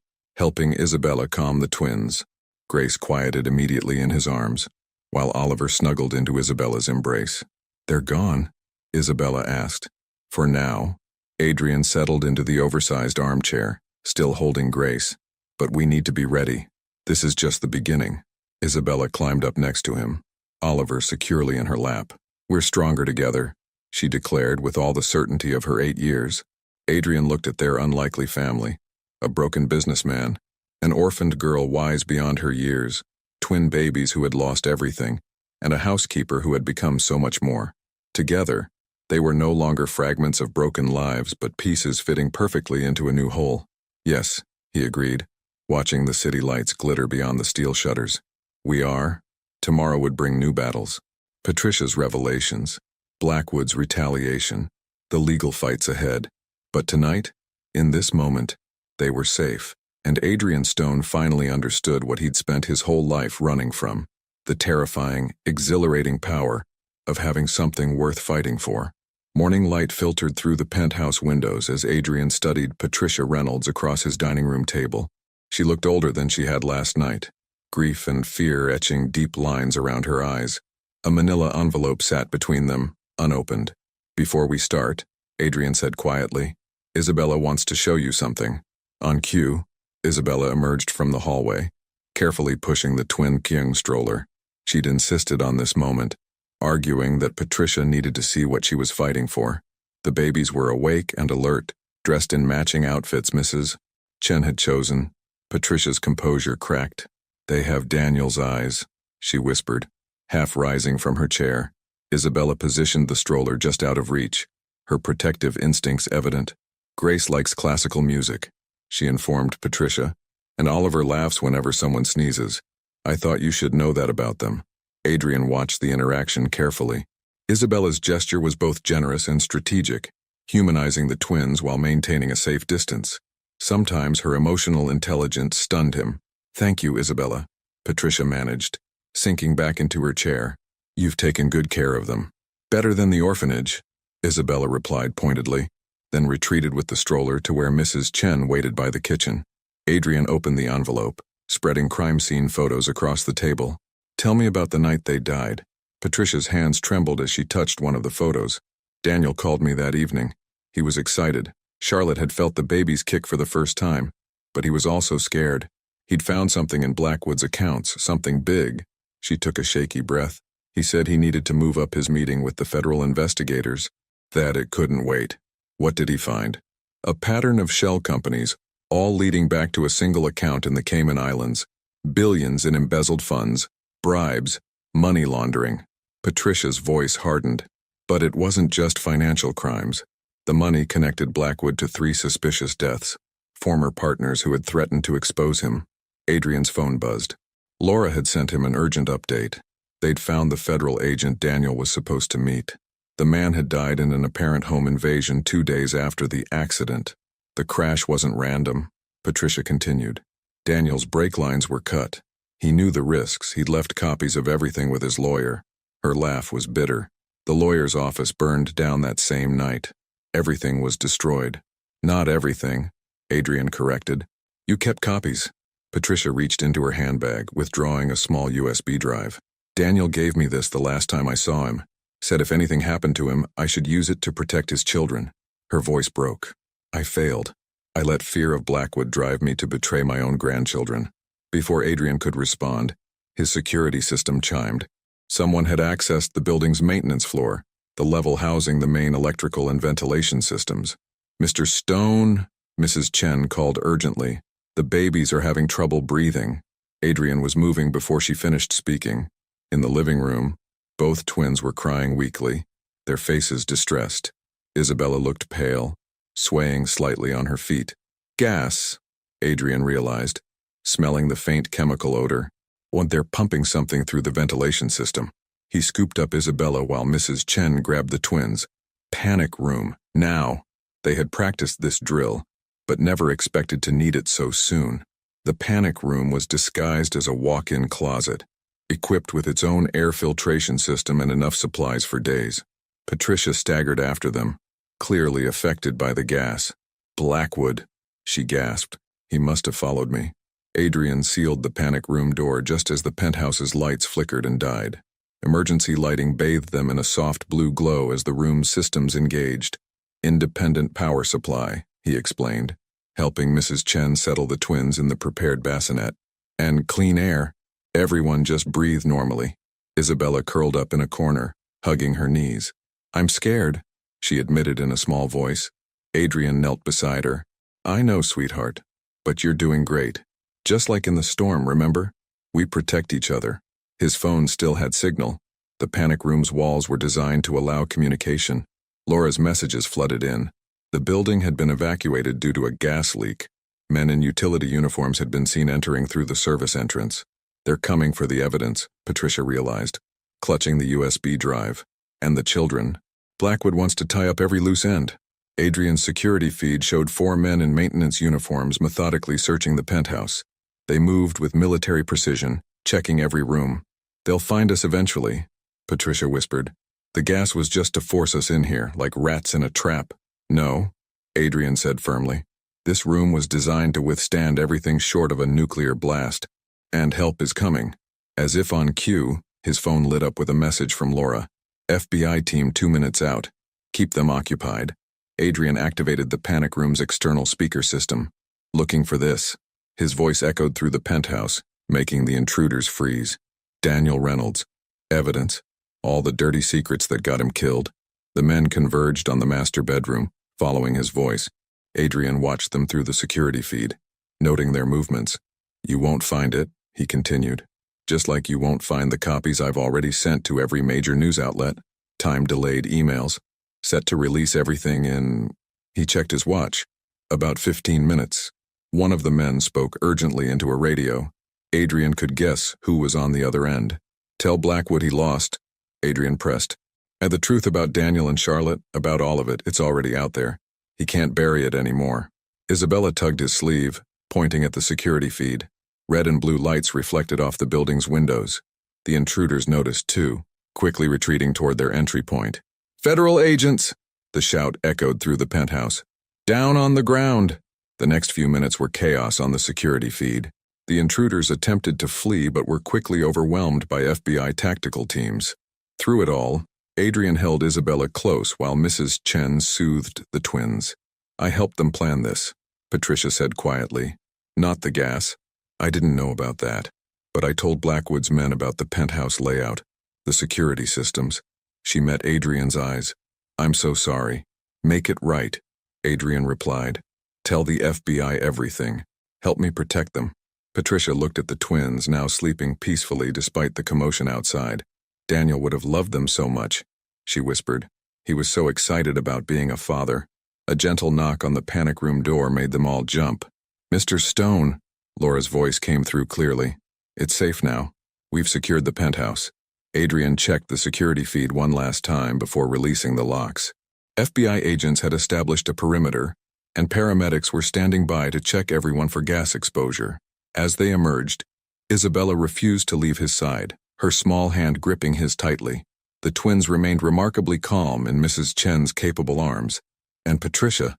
helping Isabella calm the twins. Grace quieted immediately in his arms, while Oliver snuggled into Isabella's embrace. They're gone? Isabella asked. For now. Adrian settled into the oversized armchair, still holding Grace. But we need to be ready. This is just the beginning. Isabella climbed up next to him, Oliver securely in her lap. We're stronger together, she declared with all the certainty of her 8 years. Adrian looked at their unlikely family. A broken businessman, an orphaned girl wise beyond her years, twin babies who had lost everything, and a housekeeper who had become so much more. Together, they were no longer fragments of broken lives, but pieces fitting perfectly into a new whole. Yes, he agreed, watching the city lights glitter beyond the steel shutters. We are. Tomorrow would bring new battles. Patricia's revelations, Blackwood's retaliation, the legal fights ahead. But tonight, in this moment, they were safe, and Adrian Stone finally understood what he'd spent his whole life running from, the terrifying, exhilarating power of having something worth fighting for. Morning light filtered through the penthouse windows as Adrian studied Patricia Reynolds across his dining room table. She looked older than she had last night, grief and fear etching deep lines around her eyes. A manila envelope sat between them, unopened. Before we start, Adrian said quietly, Isabella wants to show you something. On cue, Isabella emerged from the hallway, carefully pushing the twin Kyung stroller. She'd insisted on this moment, arguing that Patricia needed to see what she was fighting for. The babies were awake and alert, dressed in matching outfits Mrs. Chen had chosen. Patricia's composure cracked. They have Daniel's eyes, she whispered, half rising from her chair. Isabella positioned the stroller just out of reach, her protective instincts evident. Grace likes classical music, she informed Patricia, and Oliver laughs whenever someone sneezes. I thought you should know that about them. Adrian watched the interaction carefully. Isabella's gesture was both generous and strategic, humanizing the twins while maintaining a safe distance. Sometimes her emotional intelligence stunned him. Thank you, Isabella, Patricia managed, sinking back into her chair. You've taken good care of them. Better than the orphanage, Isabella replied pointedly, then retreated with the stroller to where Mrs. Chen waited by the kitchen. Adrian opened the envelope, spreading crime scene photos across the table. Tell me about the night they died. Patricia's hands trembled as she touched one of the photos. Daniel called me that evening. He was excited. Charlotte had felt the baby's kick for the first time, but he was also scared. He'd found something in Blackwood's accounts, something big. She took a shaky breath. He said he needed to move up his meeting with the federal investigators, that it couldn't wait. What did he find? A pattern of shell companies, all leading back to a single account in the Cayman Islands. Billions in embezzled funds, bribes, money laundering. Patricia's voice hardened. But it wasn't just financial crimes. The money connected Blackwood to 3 suspicious deaths, former partners who had threatened to expose him. Adrian's phone buzzed. Laura had sent him an urgent update. They'd found the federal agent Daniel was supposed to meet. The man had died in an apparent home invasion 2 days after the accident. The crash wasn't random, Patricia continued. Daniel's brake lines were cut. He knew the risks. He'd left copies of everything with his lawyer. Her laugh was bitter. The lawyer's office burned down that same night. Everything was destroyed. Not everything, Adrian corrected. You kept copies. Patricia reached into her handbag, withdrawing a small USB drive. Daniel gave me this the last time I saw him. Said if anything happened to him, I should use it to protect his children. Her voice broke. I failed. I let fear of Blackwood drive me to betray my own grandchildren. Before Adrian could respond, his security system chimed. Someone had accessed the building's maintenance floor, the level housing the main electrical and ventilation systems. Mr. Stone, Mrs. Chen called urgently. "The babies are having trouble breathing." Adrian was moving before she finished speaking. In the living room, both twins were crying weakly, their faces distressed. Isabella looked pale, swaying slightly on her feet. "Gas," Adrian realized, smelling the faint chemical odor. They're pumping something through the ventilation system. He scooped up Isabella while Mrs. Chen grabbed the twins. Panic room, now. They had practiced this drill, but never expected to need it so soon. The panic room was disguised as a walk-in closet, equipped with its own air filtration system and enough supplies for days. Patricia staggered after them, clearly affected by the gas. "Blackwood," she gasped. "He must have followed me." Adrian sealed the panic room door just as the penthouse's lights flickered and died. Emergency lighting bathed them in a soft blue glow as the room's systems engaged. "Independent power supply," he explained, helping Mrs. Chen settle the twins in the prepared bassinet. "And clean air." Everyone just breathed normally. Isabella curled up in a corner, hugging her knees. "I'm scared," she admitted in a small voice. Adrian knelt beside her. "I know, sweetheart, but you're doing great. Just like in the storm, remember? We protect each other." His phone still had signal. The panic room's walls were designed to allow communication. Laura's messages flooded in. The building had been evacuated due to a gas leak. Men in utility uniforms had been seen entering through the service entrance. "They're coming for the evidence," Patricia realized, clutching the USB drive. "And the children. Blackwood wants to tie up every loose end." Adrian's security feed showed 4 men in maintenance uniforms methodically searching the penthouse. They moved with military precision, checking every room. "They'll find us eventually," Patricia whispered. "The gas was just to force us in here, like rats in a trap." "No," Adrian said firmly. "This room was designed to withstand everything short of a nuclear blast. And help is coming." As if on cue, his phone lit up with a message from Laura. "FBI team 2 minutes out. Keep them occupied." Adrian activated the panic room's external speaker system. "Looking for this." His voice echoed through the penthouse, making the intruders freeze. "Daniel Reynolds. Evidence. All the dirty secrets that got him killed." The men converged on the master bedroom, following his voice. Adrian watched them through the security feed, noting their movements. "You won't find it," he continued. "Just like you won't find the copies I've already sent to every major news outlet. Time-delayed emails. Set to release everything in..." He checked his watch. "About 15 minutes. One of the men spoke urgently into a radio. Adrian could guess who was on the other end. "Tell Blackwood he lost," Adrian pressed. "And the truth about Daniel and Charlotte, about all of it, it's already out there. He can't bury it anymore." Isabella tugged his sleeve, pointing at the security feed. Red and blue lights reflected off the building's windows. The intruders noticed too, quickly retreating toward their entry point. "Federal agents!" The shout echoed through the penthouse. "Down on the ground!" The next few minutes were chaos on the security feed. The intruders attempted to flee but were quickly overwhelmed by FBI tactical teams. Through it all, Adrian held Isabella close while Mrs. Chen soothed the twins. "I helped them plan this," Patricia said quietly. "Not the gas. I didn't know about that. But I told Blackwood's men about the penthouse layout, the security systems." She met Adrian's eyes. "I'm so sorry." "Make it right," Adrian replied. "Tell the FBI everything. Help me protect them." Patricia looked at the twins, now sleeping peacefully despite the commotion outside. "Daniel would have loved them so much," she whispered. "He was so excited about being a father." A gentle knock on the panic room door made them all jump. "Mr. Stone," Laura's voice came through clearly. "It's safe now. We've secured the penthouse." Adrian checked the security feed one last time before releasing the locks. FBI agents had established a perimeter, and paramedics were standing by to check everyone for gas exposure. As they emerged, Isabella refused to leave his side, her small hand gripping his tightly. The twins remained remarkably calm in Mrs. Chen's capable arms, and Patricia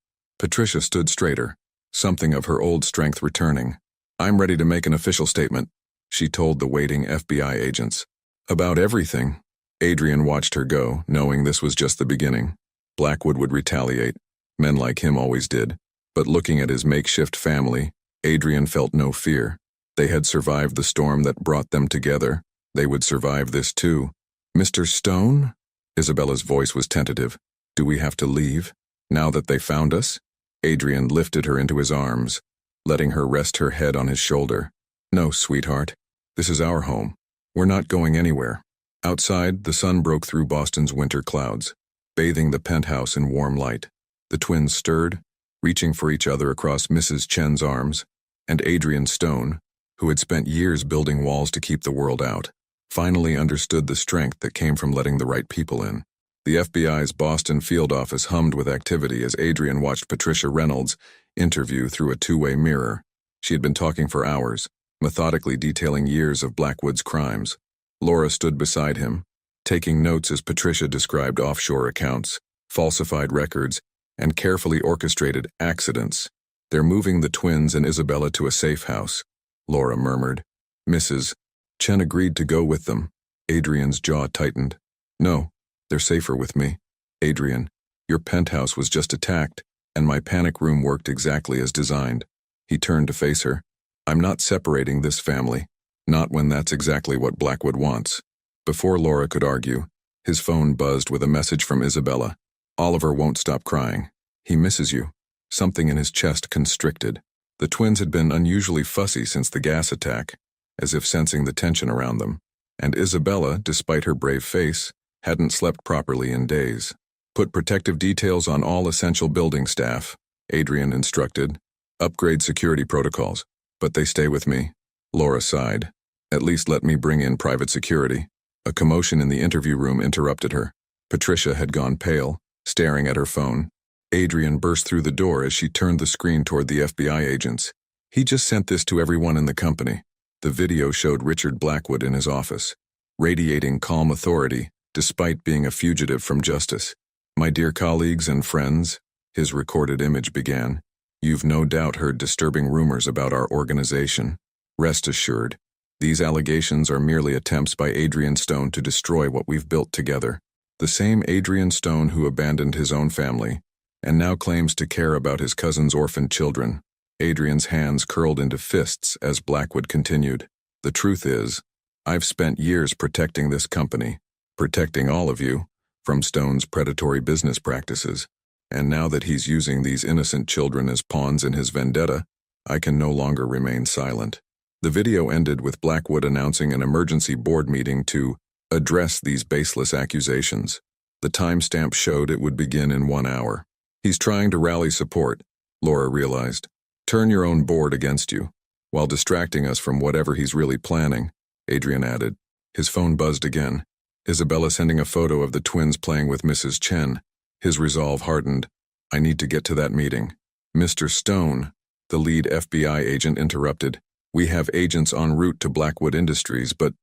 stood straighter, something of her old strength returning. "I'm ready to make an official statement," she told the waiting FBI agents. "About everything." Adrian watched her go, knowing this was just the beginning. Blackwood would retaliate. Men like him always did. But looking at his makeshift family, Adrian felt no fear. They had survived the storm that brought them together. They would survive this too. "Mr. Stone?" Isabella's voice was tentative. "Do we have to leave, now that they found us?" Adrian lifted her into his arms, letting her rest her head on his shoulder. No, sweetheart. This is our home. We're not going anywhere. Outside, the sun broke through Boston's winter clouds, bathing the penthouse in warm light. The twins stirred, reaching for each other across Mrs. Chen's arms, and Adrian Stone, who had spent years building walls to keep the world out, finally understood the strength that came from letting the right people in. The FBI's Boston field office hummed with activity as Adrian watched Patricia Reynolds' interview through a two-way mirror. She had been talking for hours, methodically detailing years of Blackwood's crimes. Laura stood beside him, taking notes as Patricia described offshore accounts, falsified records, and carefully orchestrated accidents. They're moving the twins and Isabella to a safe house, Laura murmured. Mrs. Chen agreed to go with them. Adrian's jaw tightened. No, they're safer with me. Adrian, your penthouse was just attacked, and my panic room worked exactly as designed. He turned to face her. I'm not separating this family. Not when that's exactly what Blackwood wants. Before Laura could argue, his phone buzzed with a message from Isabella. Oliver won't stop crying. He misses you. Something in his chest constricted. The twins had been unusually fussy since the gas attack, as if sensing the tension around them. And Isabella, despite her brave face, hadn't slept properly in days. Put protective details on all essential building staff, Adrian instructed. Upgrade security protocols. But they stay with me. Laura sighed. At least let me bring in private security. A commotion in the interview room interrupted her. Patricia had gone pale, staring at her phone. Adrian burst through the door as she turned the screen toward the FBI agents. He just sent this to everyone in the company. The video showed Richard Blackwood in his office, radiating calm authority, despite being a fugitive from justice. My dear colleagues and friends, his recorded image began. You've no doubt heard disturbing rumors about our organization. Rest assured, these allegations are merely attempts by Adrian Stone to destroy what we've built together. The same Adrian Stone who abandoned his own family, and now claims to care about his cousin's orphaned children. Adrian's hands curled into fists as Blackwood continued. The truth is, I've spent years protecting this company, protecting all of you, from Stone's predatory business practices. And now that he's using these innocent children as pawns in his vendetta, I can no longer remain silent. The video ended with Blackwood announcing an emergency board meeting to address these baseless accusations. The timestamp showed it would begin in 1 hour. He's trying to rally support, Laura realized. Turn your own board against you, while distracting us from whatever he's really planning, Adrian added. His phone buzzed again. Isabella sending a photo of the twins playing with Mrs. Chen. His resolve hardened. I need to get to that meeting. Mr. Stone, the lead FBI agent interrupted. We have agents en route to Blackwood Industries, but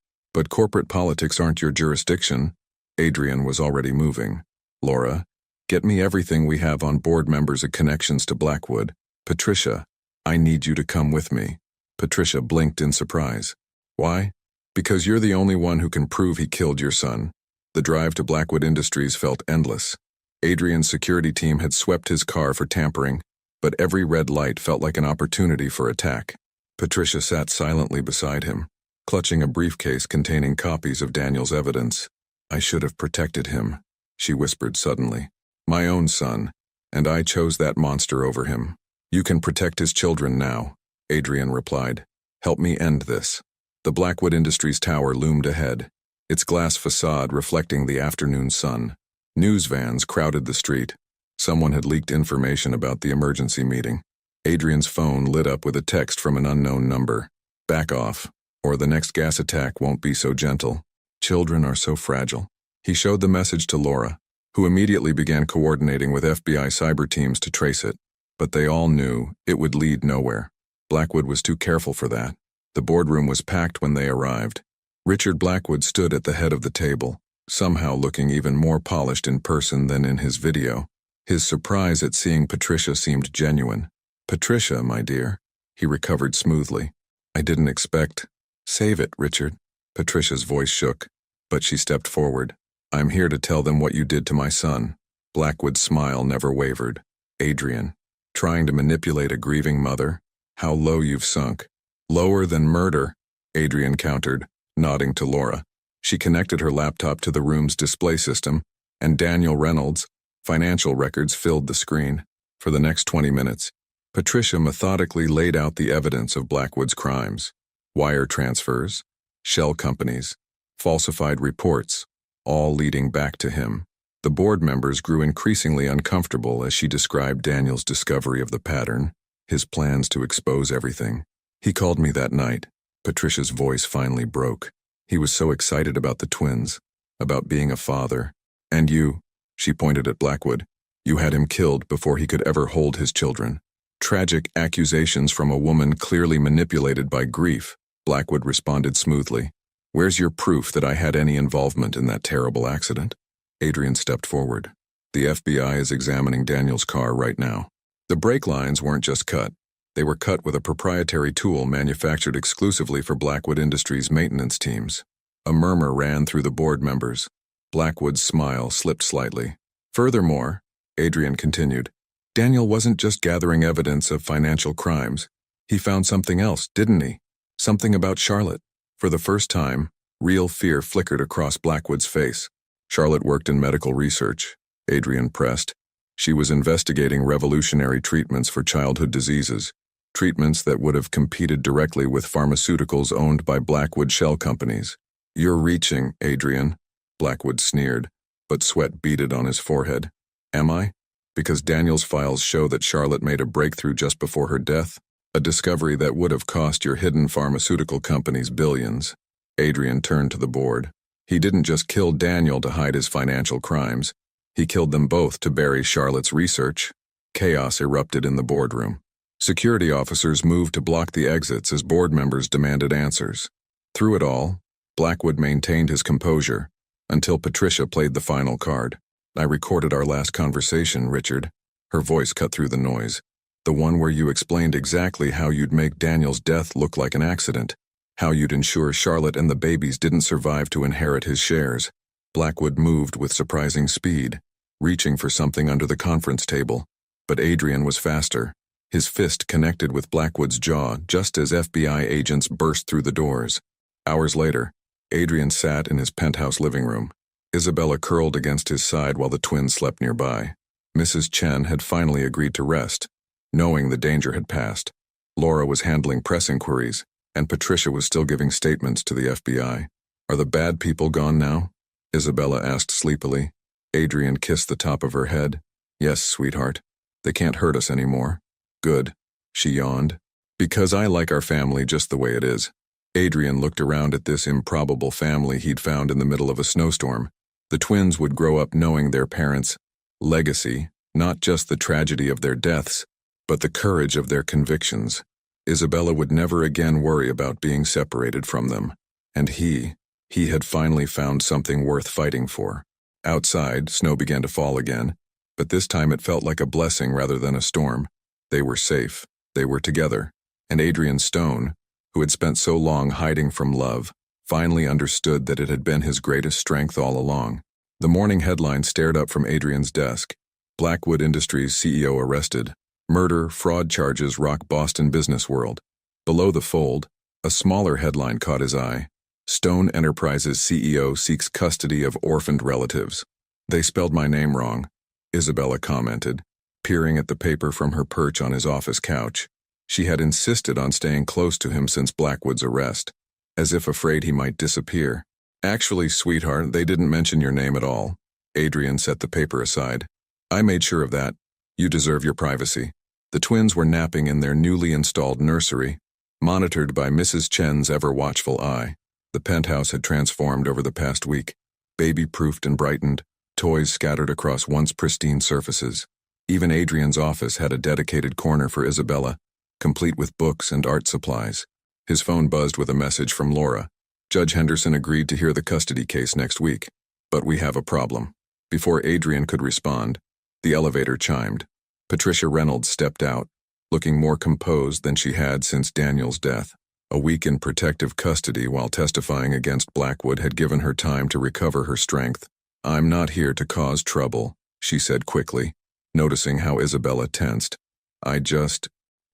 corporate politics aren't your jurisdiction. Adrian was already moving. Laura, get me everything we have on board members and connections to Blackwood. Patricia, I need you to come with me. Patricia blinked in surprise. Why? Because you're the only one who can prove he killed your son. The drive to Blackwood Industries felt endless. Adrian's security team had swept his car for tampering, but every red light felt like an opportunity for attack. Patricia sat silently beside him, clutching a briefcase containing copies of Daniel's evidence. I should have protected him, she whispered suddenly. My own son, and I chose that monster over him. You can protect his children now, Adrian replied. Help me end this. The Blackwood Industries tower loomed ahead, its glass facade reflecting the afternoon sun. News vans crowded the street. Someone had leaked information about the emergency meeting. Adrian's phone lit up with a text from an unknown number. Back off, or the next gas attack won't be so gentle. Children are so fragile. He showed the message to Laura, who immediately began coordinating with FBI cyber teams to trace it. But they all knew it would lead nowhere. Blackwood was too careful for that. The boardroom was packed when they arrived. Richard Blackwood stood at the head of the table, somehow looking even more polished in person than in his video. His surprise at seeing Patricia seemed genuine. Patricia, my dear, he recovered smoothly. I didn't expect. Save it, Richard. Patricia's voice shook, but she stepped forward. I'm here to tell them what you did to my son. Blackwood's smile never wavered. Adrian, trying to manipulate a grieving mother? How low you've sunk. Lower than murder, Adrian countered, nodding to Laura. She connected her laptop to the room's display system, and Daniel Reynolds' financial records filled the screen. For the next 20 minutes, Patricia methodically laid out the evidence of Blackwood's crimes: wire transfers, shell companies, falsified reports, all leading back to him. The board members grew increasingly uncomfortable as she described Daniel's discovery of the pattern, his plans to expose everything. "He called me that night." Patricia's voice finally broke. "He was so excited about the twins, about being a father. And you," she pointed at Blackwood, "you had him killed before he could ever hold his children." Tragic accusations from a woman clearly manipulated by grief. Blackwood responded smoothly. "Where's your proof that I had any involvement in that terrible accident?" Adrian stepped forward. "The FBI is examining Daniel's car right now. The brake lines weren't just cut. They were cut with a proprietary tool manufactured exclusively for Blackwood Industries' maintenance teams." A murmur ran through the board members. Blackwood's smile slipped slightly. "Furthermore," Adrian continued, "Daniel wasn't just gathering evidence of financial crimes. He found something else, didn't he? Something about Charlotte." For the first time, real fear flickered across Blackwood's face. "Charlotte worked in medical research," Adrian pressed. "She was investigating revolutionary treatments for childhood diseases, treatments that would have competed directly with pharmaceuticals owned by Blackwood shell companies." "You're reaching, Adrian," Blackwood sneered, but sweat beaded on his forehead. "Am I? Because Daniel's files show that Charlotte made a breakthrough just before her death, a discovery that would have cost your hidden pharmaceutical companies billions." Adrian turned to the board. "He didn't just kill Daniel to hide his financial crimes. He killed them both to bury Charlotte's research." Chaos erupted in the boardroom. Security officers moved to block the exits as board members demanded answers. Through it all, Blackwood maintained his composure, until Patricia played the final card. "I recorded our last conversation, Richard." Her voice cut through the noise. "The one where you explained exactly how you'd make Daniel's death look like an accident, how you'd ensure Charlotte and the babies didn't survive to inherit his shares." Blackwood moved with surprising speed, reaching for something under the conference table. But Adrian was faster. His fist connected with Blackwood's jaw just as FBI agents burst through the doors. Hours later, Adrian sat in his penthouse living room. Isabella curled against his side while the twins slept nearby. Mrs. Chen had finally agreed to rest, knowing the danger had passed. Laura was handling press inquiries, and Patricia was still giving statements to the FBI. "Are the bad people gone now?" Isabella asked sleepily. Adrian kissed the top of her head. "Yes, sweetheart. They can't hurt us anymore." "Good," she yawned. "Because I like our family just the way it is." Adrian looked around at this improbable family he'd found in the middle of a snowstorm. The twins would grow up knowing their parents' legacy, not just the tragedy of their deaths, but the courage of their convictions. Isabella would never again worry about being separated from them. And he had finally found something worth fighting for. Outside, snow began to fall again, but this time it felt like a blessing rather than a storm. They were safe, they were together, and Adrian Stone, who had spent so long hiding from love, finally understood that it had been his greatest strength all along. The morning headline stared up from Adrian's desk. Blackwood Industries CEO arrested. Murder, fraud charges rock Boston business world. Below the fold, a smaller headline caught his eye. Stone Enterprises CEO seeks custody of orphaned relatives. "They spelled my name wrong," Isabella commented, peering at the paper from her perch on his office couch. She had insisted on staying close to him since Blackwood's arrest, as if afraid he might disappear. "Actually, sweetheart, they didn't mention your name at all." Adrian set the paper aside. "I made sure of that. You deserve your privacy." The twins were napping in their newly installed nursery, monitored by Mrs. Chen's ever-watchful eye. The penthouse had transformed over the past week, baby-proofed and brightened, toys scattered across once pristine surfaces. Even Adrian's office had a dedicated corner for Isabella, complete with books and art supplies. His phone buzzed with a message from Laura. "Judge Henderson agreed to hear the custody case next week, but we have a problem." Before Adrian could respond, the elevator chimed. Patricia Reynolds stepped out, looking more composed than she had since Daniel's death. A week in protective custody while testifying against Blackwood had given her time to recover her strength. "I'm not here to cause trouble," she said quickly, noticing how Isabella tensed. I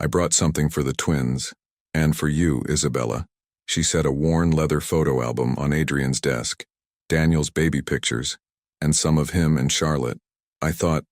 brought something for the twins, and for you, Isabella." She set a worn leather photo album on Adrian's desk, Daniel's baby pictures, and some of him and Charlotte. I thought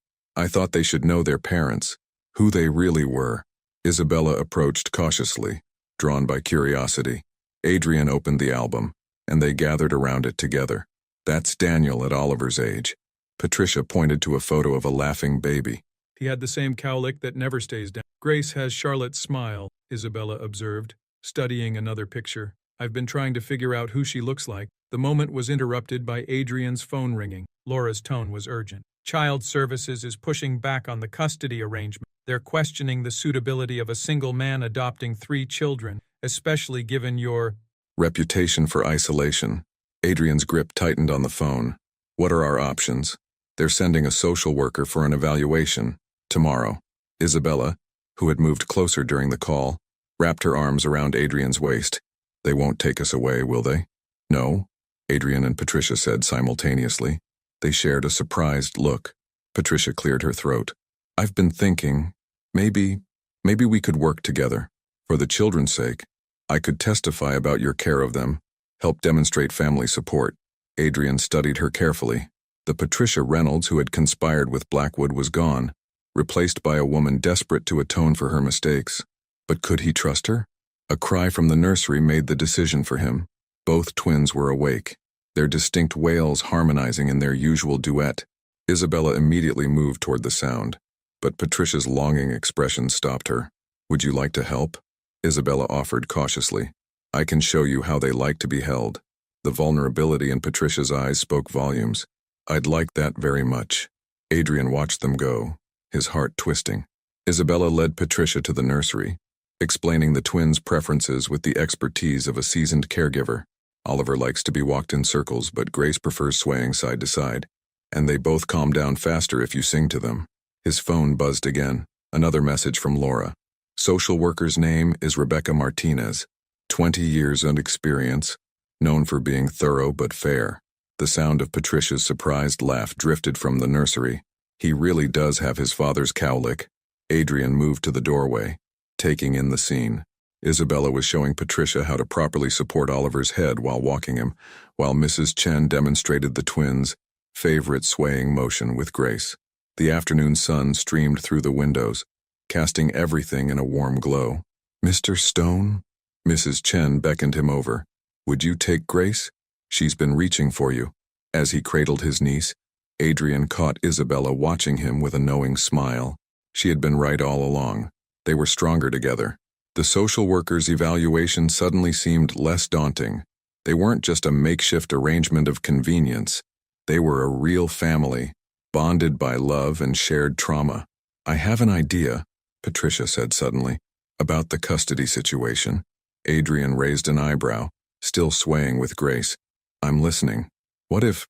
they should know their parents, Who they really were. Isabella approached cautiously, drawn by curiosity. Adrian opened the album, and they gathered around it together. That's Daniel at Oliver's age. Patricia pointed to a photo of a laughing baby. He had the same cowlick that never stays down. Grace has Charlotte's smile, Isabella observed, studying another picture. I've been trying to figure out who she looks like. The moment was interrupted by Adrian's phone ringing. Laura's tone was urgent. Child Services is pushing back on the custody arrangement. They're questioning the suitability of a single man adopting 3 children, especially given your reputation for isolation. Adrian's grip tightened on the phone. What are our options? They're sending a social worker for an evaluation. Tomorrow. Isabella, who had moved closer during the call, wrapped her arms around Adrian's waist. They won't take us away, will they? No, Adrian and Patricia said simultaneously. They shared a surprised look. Patricia cleared her throat. I've been thinking, maybe we could work together. For the children's sake, I could testify about your care of them, help demonstrate family support. Adrian studied her carefully. The Patricia Reynolds who had conspired with Blackwood was gone, replaced by a woman desperate to atone for her mistakes. But could he trust her? A cry from the nursery made the decision for him. Both twins were awake, their distinct wails harmonizing in their usual duet. Isabella immediately moved toward the sound, but Patricia's longing expression stopped her. Would you like to help? Isabella offered cautiously. I can show you how they like to be held. The vulnerability in Patricia's eyes spoke volumes. I'd like that very much. Adrian watched them go, his heart twisting. Isabella led Patricia to the nursery, explaining the twins' preferences with the expertise of a seasoned caregiver. Oliver likes to be walked in circles, but Grace prefers swaying side to side. And they both calm down faster if you sing to them. His phone buzzed again. Another message from Laura. Social worker's name is Rebecca Martinez. 20 years of experience, known for being thorough but fair. The sound of Patricia's surprised laugh drifted from the nursery. He really does have his father's cowlick. Adrian moved to the doorway, taking in the scene. Isabella was showing Patricia how to properly support Oliver's head while walking him, while Mrs. Chen demonstrated the twins' favorite swaying motion with grace. The afternoon sun streamed through the windows, casting everything in a warm glow. Mr. Stone? Mrs. Chen beckoned him over. Would you take Grace? She's been reaching for you. As he cradled his niece, Adrian caught Isabella watching him with a knowing smile. She had been right all along. They were stronger together. The social worker's evaluation suddenly seemed less daunting. They weren't just a makeshift arrangement of convenience. They were a real family, bonded by love and shared trauma. I have an idea, Patricia said suddenly, about the custody situation. Adrian raised an eyebrow, still swaying with grace. I'm listening. What if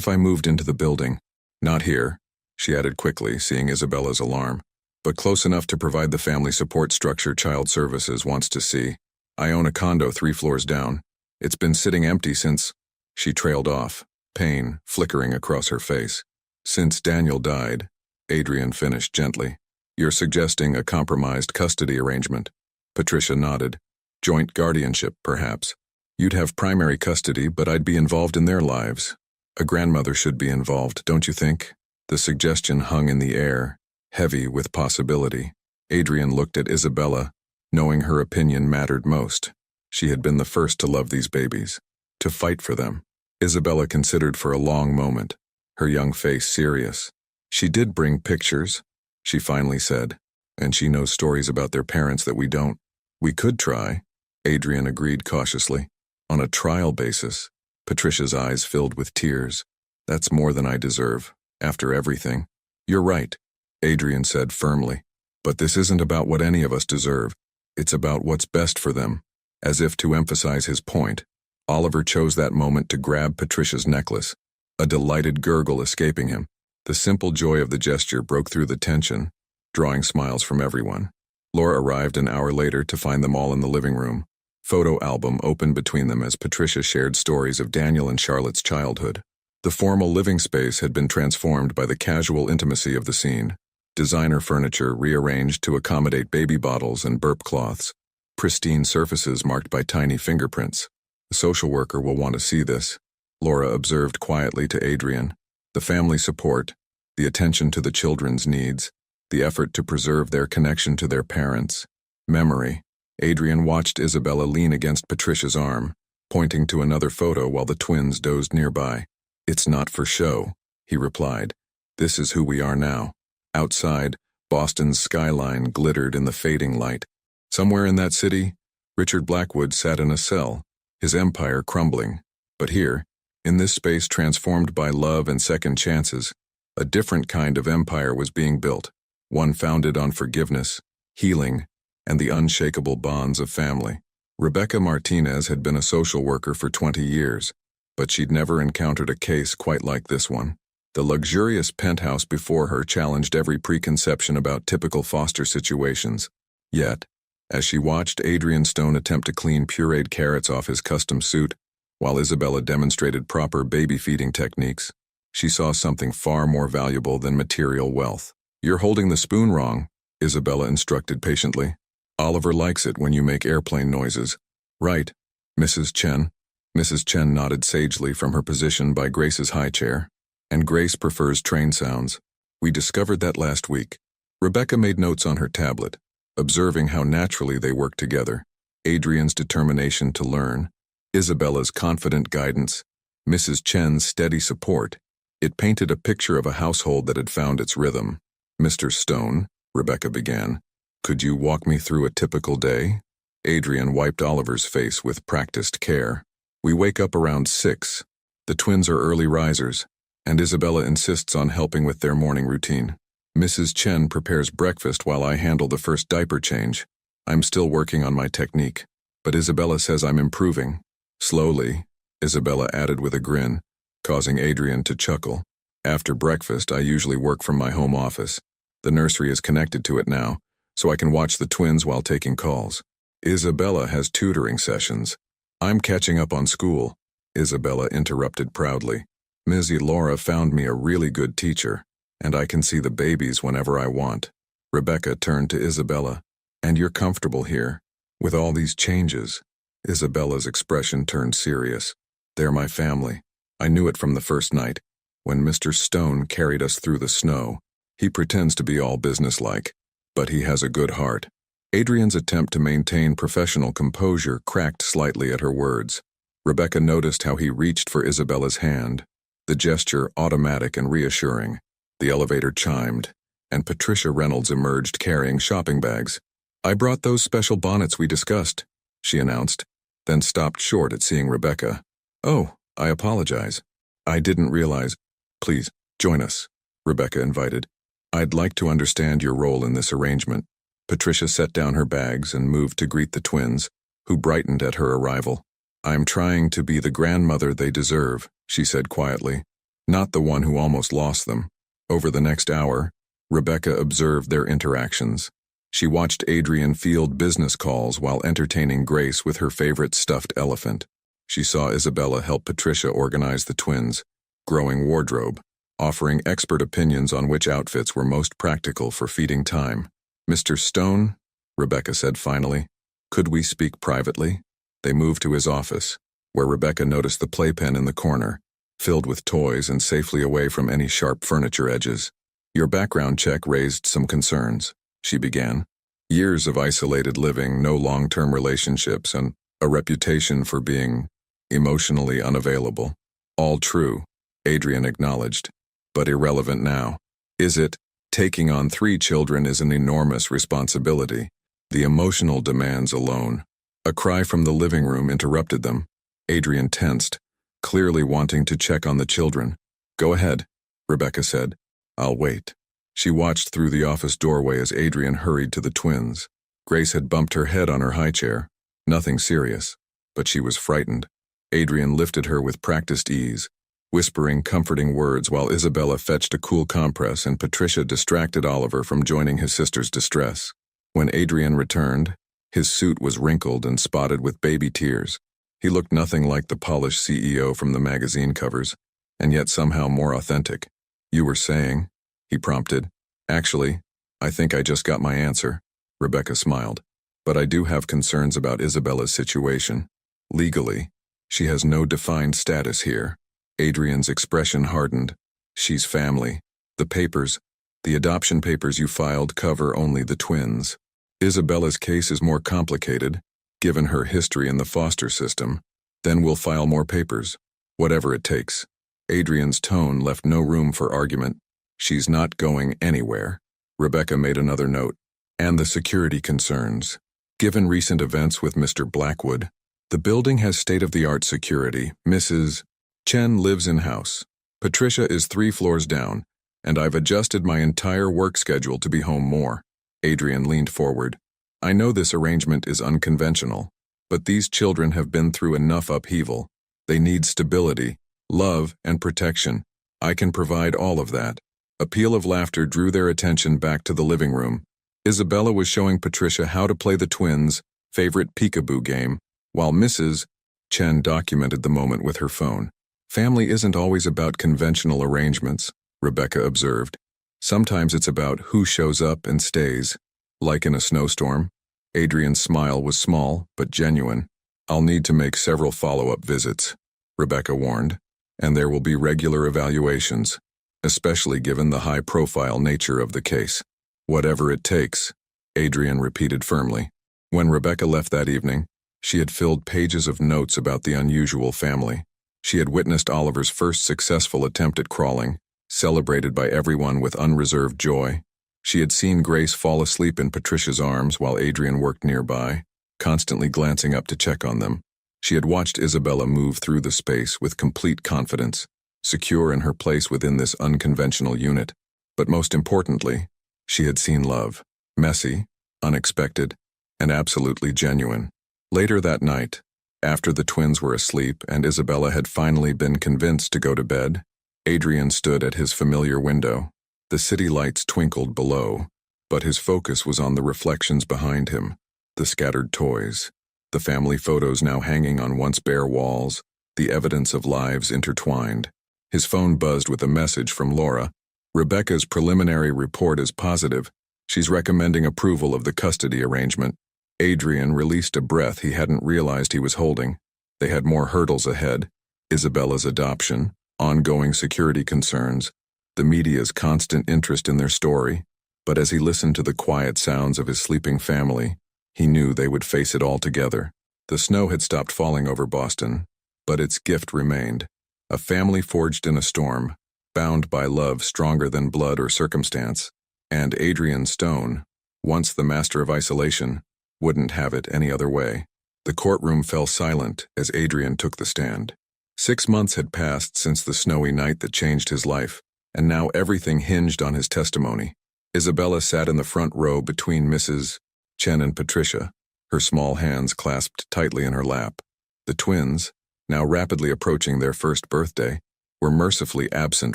I moved into the building? Not here, she added quickly, seeing Isabella's alarm, but close enough to provide the family support structure Child Services wants to see. I own a condo 3 floors down. It's been sitting empty since... She trailed off, pain flickering across her face. Since Daniel died, Adrian finished gently. You're suggesting a compromised custody arrangement. Patricia nodded. Joint guardianship, perhaps. You'd have primary custody, but I'd be involved in their lives. A grandmother should be involved, don't you think? The suggestion hung in the air, heavy with possibility. Adrian looked at Isabella, knowing her opinion mattered most. She had been the first to love these babies, to fight for them. Isabella considered for a long moment, her young face serious. She did bring pictures, she finally said, and she knows stories about their parents that we don't. We could try, Adrian agreed cautiously. On a trial basis. Patricia's eyes filled with tears. That's more than I deserve, after everything. You're right, Adrian said firmly. But this isn't about what any of us deserve. It's about what's best for them. As if to emphasize his point, Oliver chose that moment to grab Patricia's necklace, a delighted gurgle escaping him. The simple joy of the gesture broke through the tension, drawing smiles from everyone. Laura arrived an hour later to find them all in the living room. Photo album opened between them as Patricia shared stories of Daniel and Charlotte's childhood. The formal living space had been transformed by the casual intimacy of the scene. Designer furniture rearranged to accommodate baby bottles and burp cloths. Pristine surfaces marked by tiny fingerprints. The social worker will want to see this, Laura observed quietly to Adrian. The family support, the attention to the children's needs. the effort to preserve their connection to their parents. Memory. Adrian watched Isabella lean against Patricia's arm, pointing to another photo while the twins dozed nearby. "It's not for show," he replied. "This is who we are now." Outside, Boston's skyline glittered in the fading light. Somewhere in that city, Richard Blackwood sat in a cell, his empire crumbling. But here, in this space transformed by love and second chances, a different kind of empire was being built, one founded on forgiveness, healing, and the unshakable bonds of family. Rebecca Martinez had been a social worker for 20 years, but she'd never encountered a case quite like this one. The luxurious penthouse before her challenged every preconception about typical foster situations. Yet, as she watched Adrian Stone attempt to clean pureed carrots off his custom suit, while Isabella demonstrated proper baby-feeding techniques, she saw something far more valuable than material wealth. "You're holding the spoon wrong," Isabella instructed patiently. "Oliver likes it when you make airplane noises." "Right, Mrs. Chen." Mrs. Chen nodded sagely from her position by Grace's high chair. "And Grace prefers train sounds. We discovered that last week." Rebecca made notes on her tablet, observing how naturally they worked together. Adrian's determination to learn, Isabella's confident guidance, Mrs. Chen's steady support. It painted a picture of a household that had found its rhythm. "Mr. Stone," Rebecca began, "could you walk me through a typical day?" Adrian wiped Oliver's face with practiced care. "We wake up around 6. The twins are early risers, and Isabella insists on helping with their morning routine. Mrs. Chen prepares breakfast while I handle the first diaper change. I'm still working on my technique, but Isabella says I'm improving." "Slowly," Isabella added with a grin, causing Adrian to chuckle. "After breakfast, I usually work from my home office. The nursery is connected to it now, so I can watch the twins while taking calls. Isabella has tutoring sessions. I'm catching up on school," Isabella interrupted proudly. "Mizzy Laura found me a really good teacher, and I can see the babies whenever I want." Rebecca turned to Isabella. "And you're comfortable here, with all these changes?" Isabella's expression turned serious. "They're my family. I knew it from the first night, when Mr. Stone carried us through the snow. He pretends to be all businesslike, but he has a good heart." Adrian's attempt to maintain professional composure cracked slightly at her words. Rebecca noticed how he reached for Isabella's hand, the gesture automatic and reassuring. The elevator chimed, and Patricia Reynolds emerged carrying shopping bags. "I brought those special bonnets we discussed," she announced, then stopped short at seeing Rebecca. "Oh, I apologize. I didn't realize." "Please, join us," Rebecca invited. "I'd like to understand your role in this arrangement." Patricia set down her bags and moved to greet the twins, who brightened at her arrival. "I'm trying to be the grandmother they deserve," she said quietly, "not the one who almost lost them." Over the next hour, Rebecca observed their interactions. She watched Adrian field business calls while entertaining Grace with her favorite stuffed elephant. She saw Isabella help Patricia organize the twins' growing wardrobe, offering expert opinions on which outfits were most practical for feeding time. "Mr. Stone," Rebecca said finally, "could we speak privately?" They moved to his office, where Rebecca noticed the playpen in the corner, filled with toys and safely away from any sharp furniture edges. "Your background check raised some concerns," she began. "Years of isolated living, no long-term relationships, and a reputation for being emotionally unavailable. All true," Adrian acknowledged, "but irrelevant now. Is it? Taking on 3 children is an enormous responsibility. The emotional demands alone." A cry from the living room interrupted them. Adrian tensed, clearly wanting to check on the children. "Go ahead," Rebecca said. "I'll wait." She watched through the office doorway as Adrian hurried to the twins. Grace had bumped her head on her high chair. Nothing serious, but she was frightened. Adrian lifted her with practiced ease, whispering comforting words while Isabella fetched a cool compress and Patricia distracted Oliver from joining his sister's distress. When Adrian returned, his suit was wrinkled and spotted with baby tears. He looked nothing like the polished CEO from the magazine covers, and yet somehow more authentic. "You were saying?" he prompted. "Actually, I think I just got my answer," Rebecca smiled. "But I do have concerns about Isabella's situation. Legally, she has no defined status here." Adrian's expression hardened. "She's family. The papers, The adoption papers you filed cover only the twins. Isabella's case is more complicated, given her history in the foster system. Then we'll file more papers. Whatever it takes. Adrian's tone left no room for argument. She's not going anywhere. Rebecca made another note. And the security concerns. Given recent events with Mr. Blackwood, the building has state-of-the-art security. Mrs. Chen lives in-house. Patricia is 3 floors down, and I've adjusted my entire work schedule to be home more. Adrian leaned forward. I know this arrangement is unconventional, but these children have been through enough upheaval. They need stability, love, and protection. I can provide all of that. A peal of laughter drew their attention back to the living room. Isabella was showing Patricia how to play the twins' favorite peekaboo game, while Mrs. Chen documented the moment with her phone. Family isn't always about conventional arrangements, Rebecca observed. Sometimes it's about who shows up and stays. Like in a snowstorm. Adrian's smile was small, but genuine. I'll need to make several follow-up visits, Rebecca warned, and there will be regular evaluations, especially given the high-profile nature of the case. Whatever it takes, Adrian repeated firmly. When Rebecca left that evening, she had filled pages of notes about the unusual family. She had witnessed Oliver's first successful attempt at crawling, celebrated by everyone with unreserved joy. She had seen Grace fall asleep in Patricia's arms while Adrian worked nearby, constantly glancing up to check on them. She had watched Isabella move through the space with complete confidence, secure in her place within this unconventional unit. But most importantly, she had seen love, messy, unexpected, and absolutely genuine. Later that night, after the twins were asleep and Isabella had finally been convinced to go to bed, Adrian stood at his familiar window. The city lights twinkled below, but his focus was on the reflections behind him, the scattered toys, the family photos now hanging on once bare walls, the evidence of lives intertwined. His phone buzzed with a message from Laura. Rebecca's preliminary report is positive. She's recommending approval of the custody arrangement. Adrian released a breath he hadn't realized he was holding. They had more hurdles ahead. Isabella's adoption, ongoing security concerns, the media's constant interest in their story. But as he listened to the quiet sounds of his sleeping family, he knew they would face it all together. The snow had stopped falling over Boston, but its gift remained. A family forged in a storm, bound by love stronger than blood or circumstance. And Adrian Stone, once the master of isolation, wouldn't have it any other way. The courtroom fell silent as Adrian took the stand. 6 months had passed since the snowy night that changed his life, and now everything hinged on his testimony. Isabella sat in the front row between Mrs. Chen and Patricia, her small hands clasped tightly in her lap. The twins, now rapidly approaching their first birthday, were mercifully absent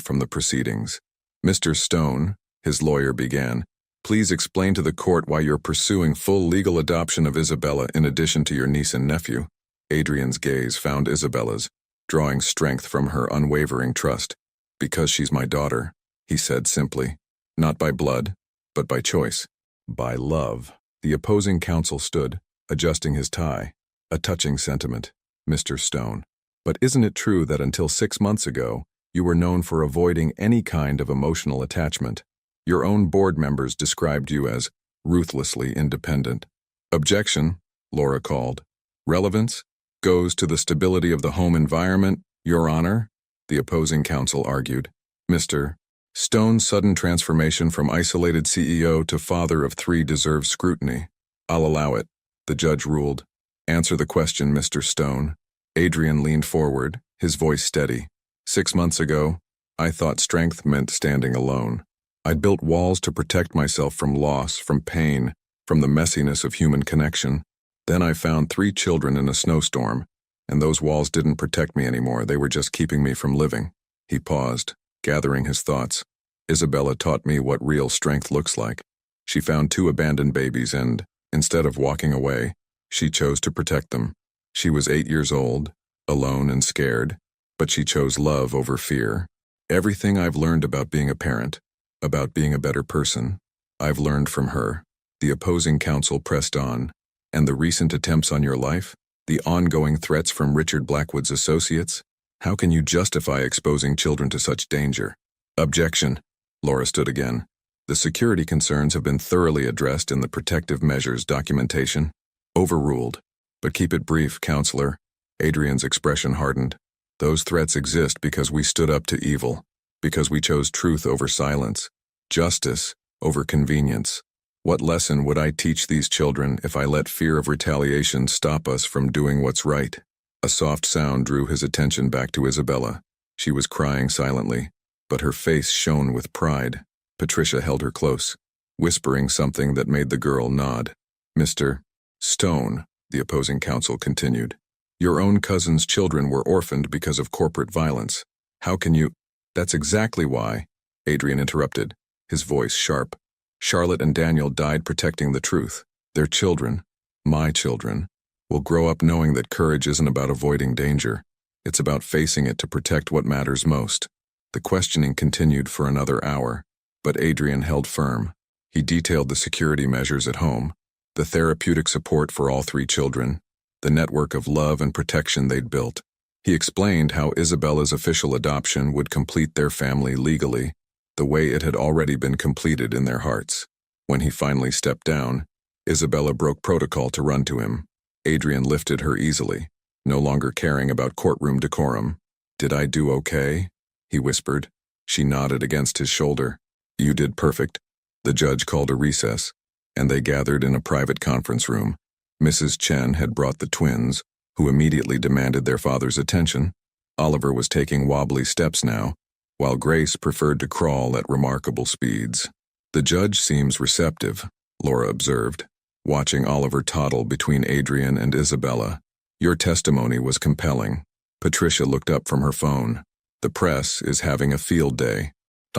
from the proceedings. Mr. Stone, his lawyer began, please explain to the court why you're pursuing full legal adoption of Isabella in addition to your niece and nephew. Adrian's gaze found Isabella's, drawing strength from her unwavering trust. Because she's my daughter, he said simply. Not by blood, but by choice. By love. The opposing counsel stood, adjusting his tie. A touching sentiment, Mr. Stone. But isn't it true that until 6 months ago, you were known for avoiding any kind of emotional attachment? Your own board members described you as ruthlessly independent. Objection, Laura called. Relevance goes to the stability of the home environment, Your Honor, the opposing counsel argued. Mr. Stone's sudden transformation from isolated CEO to father of 3 deserves scrutiny. I'll allow it, the judge ruled. Answer the question, Mr. Stone. Adrian leaned forward, his voice steady. 6 months ago, I thought strength meant standing alone. I'd built walls to protect myself from loss, from pain, from the messiness of human connection. Then I found 3 children in a snowstorm, and those walls didn't protect me anymore, they were just keeping me from living. He paused, gathering his thoughts. Isabella taught me what real strength looks like. She found 2 abandoned babies and, instead of walking away, she chose to protect them. She was 8 years old, alone and scared, but she chose love over fear. Everything I've learned about being a parent, about being a better person, I've learned from her. The opposing counsel pressed on. And the recent attempts on your life? The ongoing threats from Richard Blackwood's associates? How can you justify exposing children to such danger? Objection. Laura stood again. The security concerns have been thoroughly addressed in the protective measures documentation. Overruled. But keep it brief, counselor. Adrian's expression hardened. Those threats exist because we stood up to evil, because we chose truth over silence, justice over convenience. What lesson would I teach these children if I let fear of retaliation stop us from doing what's right? A soft sound drew his attention back to Isabella. She was crying silently, but her face shone with pride. Patricia held her close, whispering something that made the girl nod. Mr. Stone, the opposing counsel continued, your own cousin's children were orphaned because of corporate violence. How can you— That's exactly why, Adrian interrupted, his voice sharp. Charlotte and Daniel died protecting the truth. Their children, my children, will grow up knowing that courage isn't about avoiding danger. It's about facing it to protect what matters most. The questioning continued for another hour, but Adrian held firm. He detailed the security measures at home, the therapeutic support for all three children, the network of love and protection they'd built. He explained how Isabella's official adoption would complete their family legally, the way it had already been completed in their hearts. When he finally stepped down, Isabella broke protocol to run to him. Adrian lifted her easily, no longer caring about courtroom decorum. Did I do okay? He whispered. She nodded against his shoulder. You did perfect. The judge called a recess, and they gathered in a private conference room. Mrs. Chen had brought the twins, who immediately demanded their father's attention. Oliver was taking wobbly steps now, while Grace preferred to crawl at remarkable speeds. The judge seems receptive, Laura observed, watching Oliver toddle between Adrian and Isabella. Your testimony was compelling. Patricia looked up from her phone. The press is having a field day.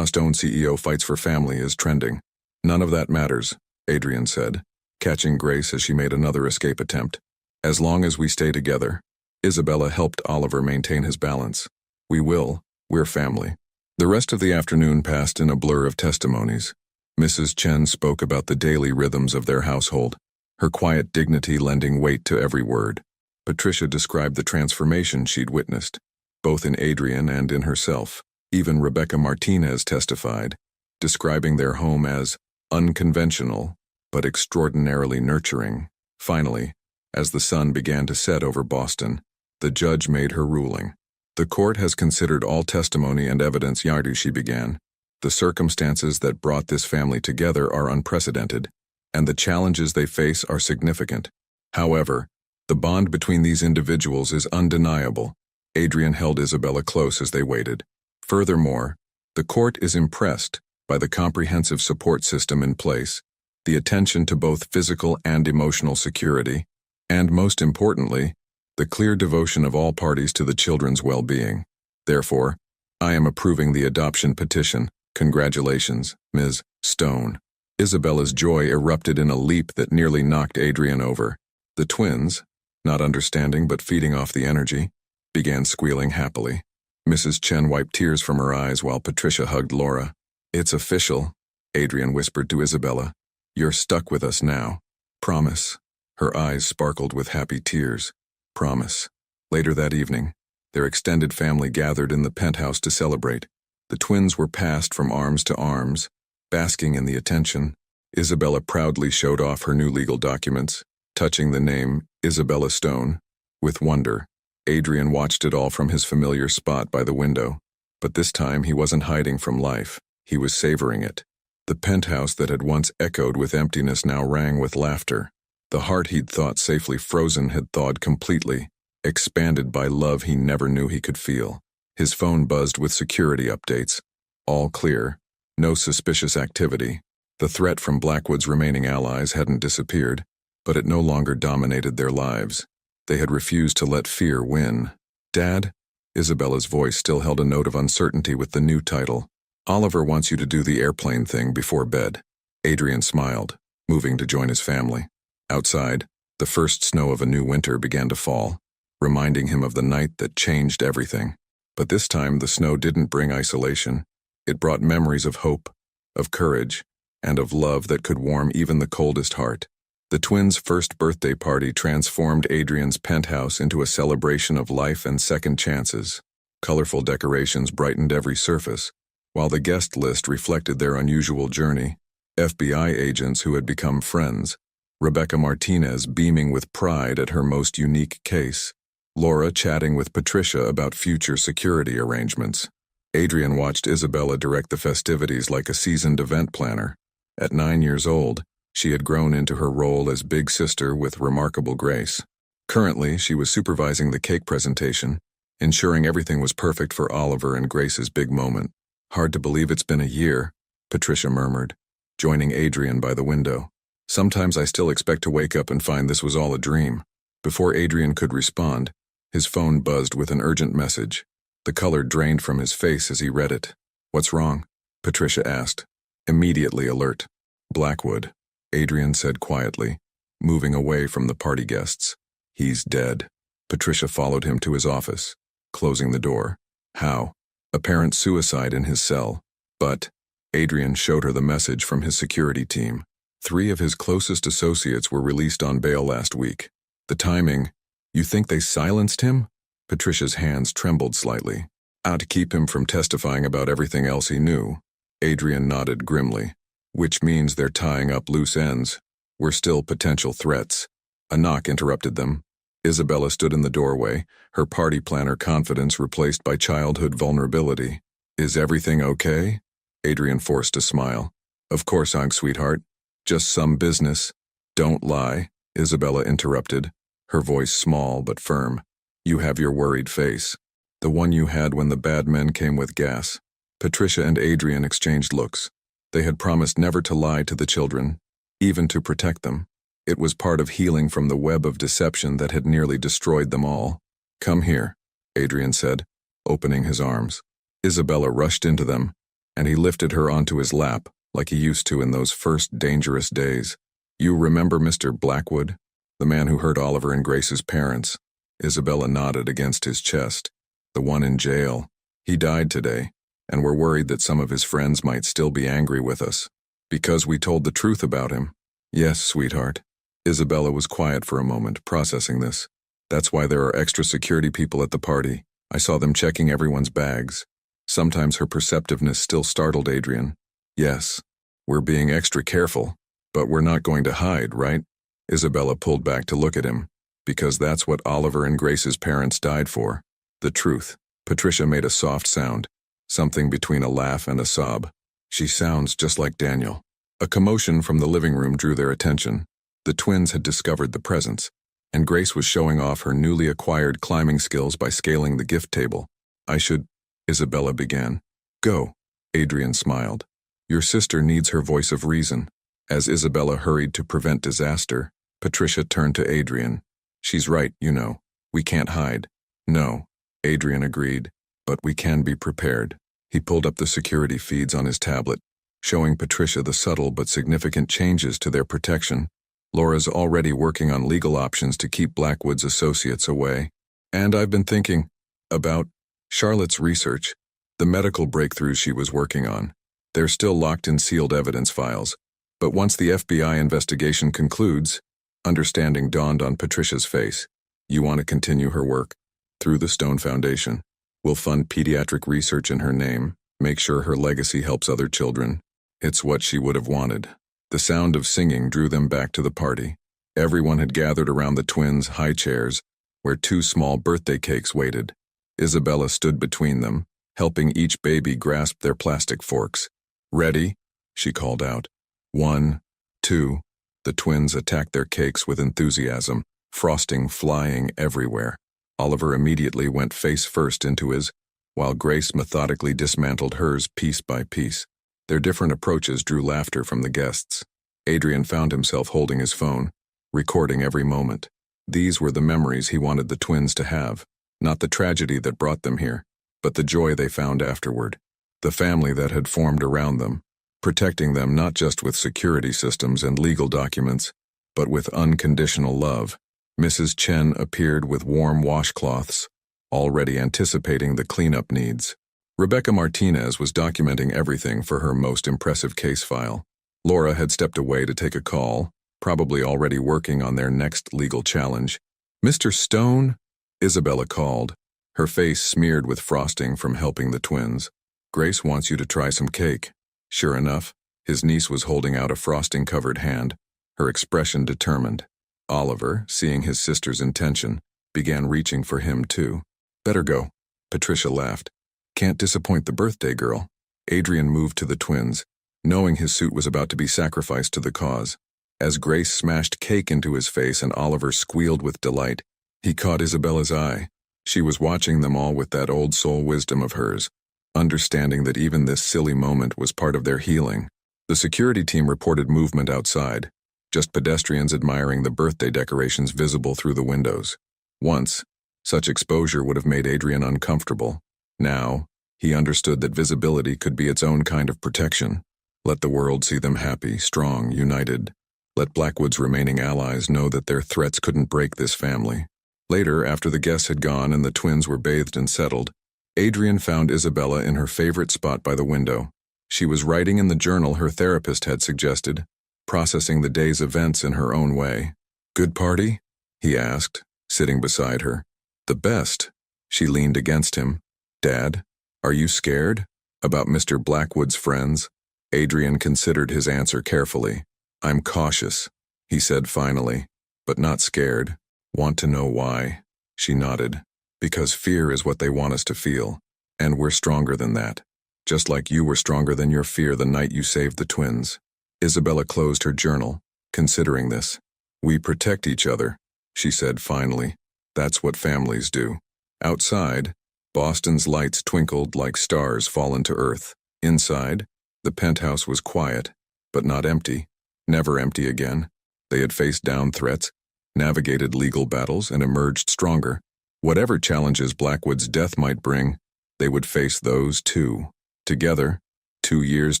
Stone CEO fights for family is trending. None of that matters, Adrian said, catching Grace as she made another escape attempt. As long as we stay together. Isabella helped Oliver maintain his balance. We're family. The rest of the afternoon passed in a blur of testimonies. Mrs. Chen spoke about the daily rhythms of their household, her quiet dignity lending weight to every word. Patricia described the transformation she'd witnessed, both in Adrian and in herself. Even Rebecca Martinez testified, describing their home as unconventional, but extraordinarily nurturing. Finally, as the sun began to set over Boston, the judge made her ruling. The court has considered all testimony and evidence. Yardu, she began. The circumstances that brought this family together are unprecedented, and the challenges they face are significant. However, the bond between these individuals is undeniable. Adrian held Isabella close as they waited. Furthermore, the court is impressed by the comprehensive support system in place, the attention to both physical and emotional security, and most importantly, the clear devotion of all parties to the children's well-being. Therefore, I am approving the adoption petition. Congratulations, Ms. Stone. Isabella's joy erupted in a leap that nearly knocked Adrian over. The twins, not understanding but feeding off the energy, began squealing happily. Mrs. Chen wiped tears from her eyes while Patricia hugged Laura. It's official, Adrian whispered to Isabella. You're stuck with us now. Promise. Her eyes sparkled with happy tears. Promise. Later that evening, their extended family gathered in the penthouse to celebrate. The twins were passed from arms to arms, basking in the attention. Isabella proudly showed off her new legal documents, touching the name Isabella Stone. With wonder, Adrian watched it all from his familiar spot by the window. But this time he wasn't hiding from life. He was savoring it. The penthouse that had once echoed with emptiness now rang with laughter. The heart he'd thought safely frozen had thawed completely, expanded by love he never knew he could feel. His phone buzzed with security updates. All clear. No suspicious activity. The threat from Blackwood's remaining allies hadn't disappeared, but it no longer dominated their lives. They had refused to let fear win. Dad? Isabella's voice still held a note of uncertainty with the new title. Oliver wants you to do the airplane thing before bed. Adrian smiled, moving to join his family. Outside, the first snow of a new winter began to fall, reminding him of the night that changed everything. But this time the snow didn't bring isolation. It brought memories of hope, of courage, and of love that could warm even the coldest heart. The twins' first birthday party transformed Adrian's penthouse into a celebration of life and second chances. Colorful decorations brightened every surface, While the guest list reflected their unusual journey, FBI agents who had become friends, Rebecca Martinez beaming with pride at her most unique case, Laura chatting with Patricia about future security arrangements. Adrian watched Isabella direct the festivities like a seasoned event planner. At 9 years old, she had grown into her role as big sister with remarkable grace. Currently, she was supervising the cake presentation, ensuring everything was perfect for Oliver and Grace's big moment. "Hard to believe it's been a year," Patricia murmured, joining Adrian by the window. "Sometimes I still expect to wake up and find this was all a dream." Before Adrian could respond, his phone buzzed with an urgent message. The color drained from his face as he read it. "What's wrong?" Patricia asked, immediately alert. "Blackwood," Adrian said quietly, moving away from the party guests. "He's dead." Patricia followed him to his office, closing the door. "How?" "Apparent suicide in his cell." "But," Adrian showed her the message from his security team. 3 of his closest associates were released on bail last week. The timing. "You think they silenced him?" Patricia's hands trembled slightly. "To keep him from testifying about everything else he knew." Adrian nodded grimly. "Which means they're tying up loose ends. We're still potential threats." A knock interrupted them. Isabella stood in the doorway, her party planner confidence replaced by childhood vulnerability. "Is everything okay?" Adrian forced a smile. "Of course I'm, sweetheart. Just some business." "Don't lie," Isabella interrupted, her voice small but firm. "You have your worried face. The one you had when the bad men came with gas." Patricia and Adrian exchanged looks. They had promised never to lie to the children, even to protect them. It was part of healing from the web of deception that had nearly destroyed them all. "Come here," Adrian said, opening his arms. Isabella rushed into them, and he lifted her onto his lap like he used to in those first dangerous days. "You remember Mr. Blackwood, the man who hurt Oliver and Grace's parents?" Isabella nodded against his chest. "The one in jail. He died today, and we're worried that some of his friends might still be angry with us, because we told the truth about him." "Yes, sweetheart." Isabella was quiet for a moment, processing this. "That's why there are extra security people at the party. I saw them checking everyone's bags." Sometimes her perceptiveness still startled Adrian. "Yes, we're being extra careful, but we're not going to hide, right?" Isabella pulled back to look at him. "Because that's what Oliver and Grace's parents died for. The truth." Patricia made a soft sound, something between a laugh and a sob. "She sounds just like Daniel." A commotion from the living room drew their attention. The twins had discovered the presents, and Grace was showing off her newly acquired climbing skills by scaling the gift table. "I should," Isabella began. "Go," Adrian smiled. "Your sister needs her voice of reason." As Isabella hurried to prevent disaster, Patricia turned to Adrian. "She's right, you know. We can't hide." "No," Adrian agreed, "but we can be prepared." He pulled up the security feeds on his tablet, showing Patricia the subtle but significant changes to their protection. "Laura's already working on legal options to keep Blackwood's associates away. And I've been thinking about Charlotte's research, the medical breakthroughs she was working on. They're still locked in sealed evidence files, but once the FBI investigation concludes," understanding dawned on Patricia's face. "You want to continue her work through the Stone Foundation. We'll fund pediatric research in her name, make sure her legacy helps other children. It's what she would have wanted." The sound of singing drew them back to the party. Everyone had gathered around the twins' high chairs, where 2 small birthday cakes waited. Isabella stood between them, helping each baby grasp their plastic forks. "Ready?" she called out. 1, 2. The twins attacked their cakes with enthusiasm, frosting flying everywhere. Oliver immediately went face first into his, while Grace methodically dismantled hers piece by piece. Their different approaches drew laughter from the guests. Adrian found himself holding his phone, recording every moment. These were the memories he wanted the twins to have, not the tragedy that brought them here, but the joy they found afterward. The family that had formed around them, protecting them not just with security systems and legal documents, but with unconditional love. Mrs. Chen appeared with warm washcloths, already anticipating the cleanup needs. Rebecca Martinez was documenting everything for her most impressive case file. Laura had stepped away to take a call, probably already working on their next legal challenge. "Mr. Stone?" Isabella called, her face smeared with frosting from helping the twins. Grace wants you to try some cake. Sure enough, his niece was holding out a frosting-covered hand, her expression determined. Oliver, seeing his sister's intention, began reaching for him too. Better go. Patricia laughed. Can't disappoint the birthday girl. Adrian moved to the twins, knowing his suit was about to be sacrificed to the cause. As Grace smashed cake into his face and Oliver squealed with delight, he caught Isabella's eye. She was watching them all with that old soul wisdom of hers, understanding that even this silly moment was part of their healing. The security team reported movement outside, just pedestrians admiring the birthday decorations visible through the windows. Once, such exposure would have made Adrian uncomfortable. Now, he understood that visibility could be its own kind of protection. Let the world see them happy, strong, united. Let Blackwood's remaining allies know that their threats couldn't break this family. Later, after the guests had gone and the twins were bathed and settled, Adrian found Isabella in her favorite spot by the window. She was writing in the journal her therapist had suggested, processing the day's events in her own way. Good party? He asked, sitting beside her. The best. She leaned against him. Dad, are you scared? About Mr. Blackwood's friends? Adrian considered his answer carefully. I'm cautious, he said finally, but not scared. Want to know why? She nodded. Because fear is what they want us to feel, and we're stronger than that. Just like you were stronger than your fear the night you saved the twins. Isabella closed her journal, considering this. We protect each other, she said finally. That's what families do. Outside, Boston's lights twinkled like stars fallen to earth. Inside, the penthouse was quiet, but not empty. Never empty again. They had faced down threats, navigated legal battles, and emerged stronger. Whatever challenges Blackwood's death might bring, they would face those too. Together, 2 years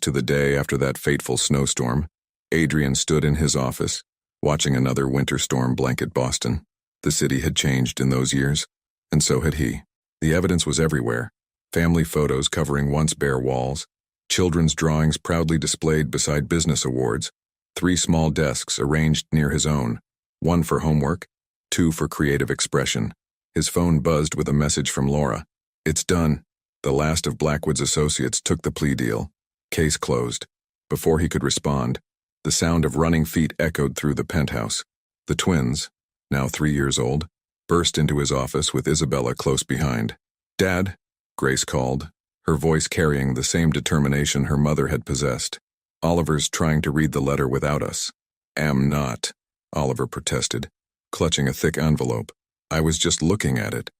to the day after that fateful snowstorm, Adrian stood in his office, watching another winter storm blanket Boston. The city had changed in those years, and so had he. The evidence was everywhere. Family photos covering once bare walls, children's drawings proudly displayed beside business awards, 3 small desks arranged near his own, 1 for homework, 2 for creative expression. His phone buzzed with a message from Laura. It's done. The last of Blackwood's associates took the plea deal. Case closed. Before he could respond, the sound of running feet echoed through the penthouse. The twins, now 3 years old, burst into his office with Isabella close behind. Dad, Grace called, her voice carrying the same determination her mother had possessed. Oliver's trying to read the letter without us. Am not, Oliver protested, clutching a thick envelope. I was just looking at it.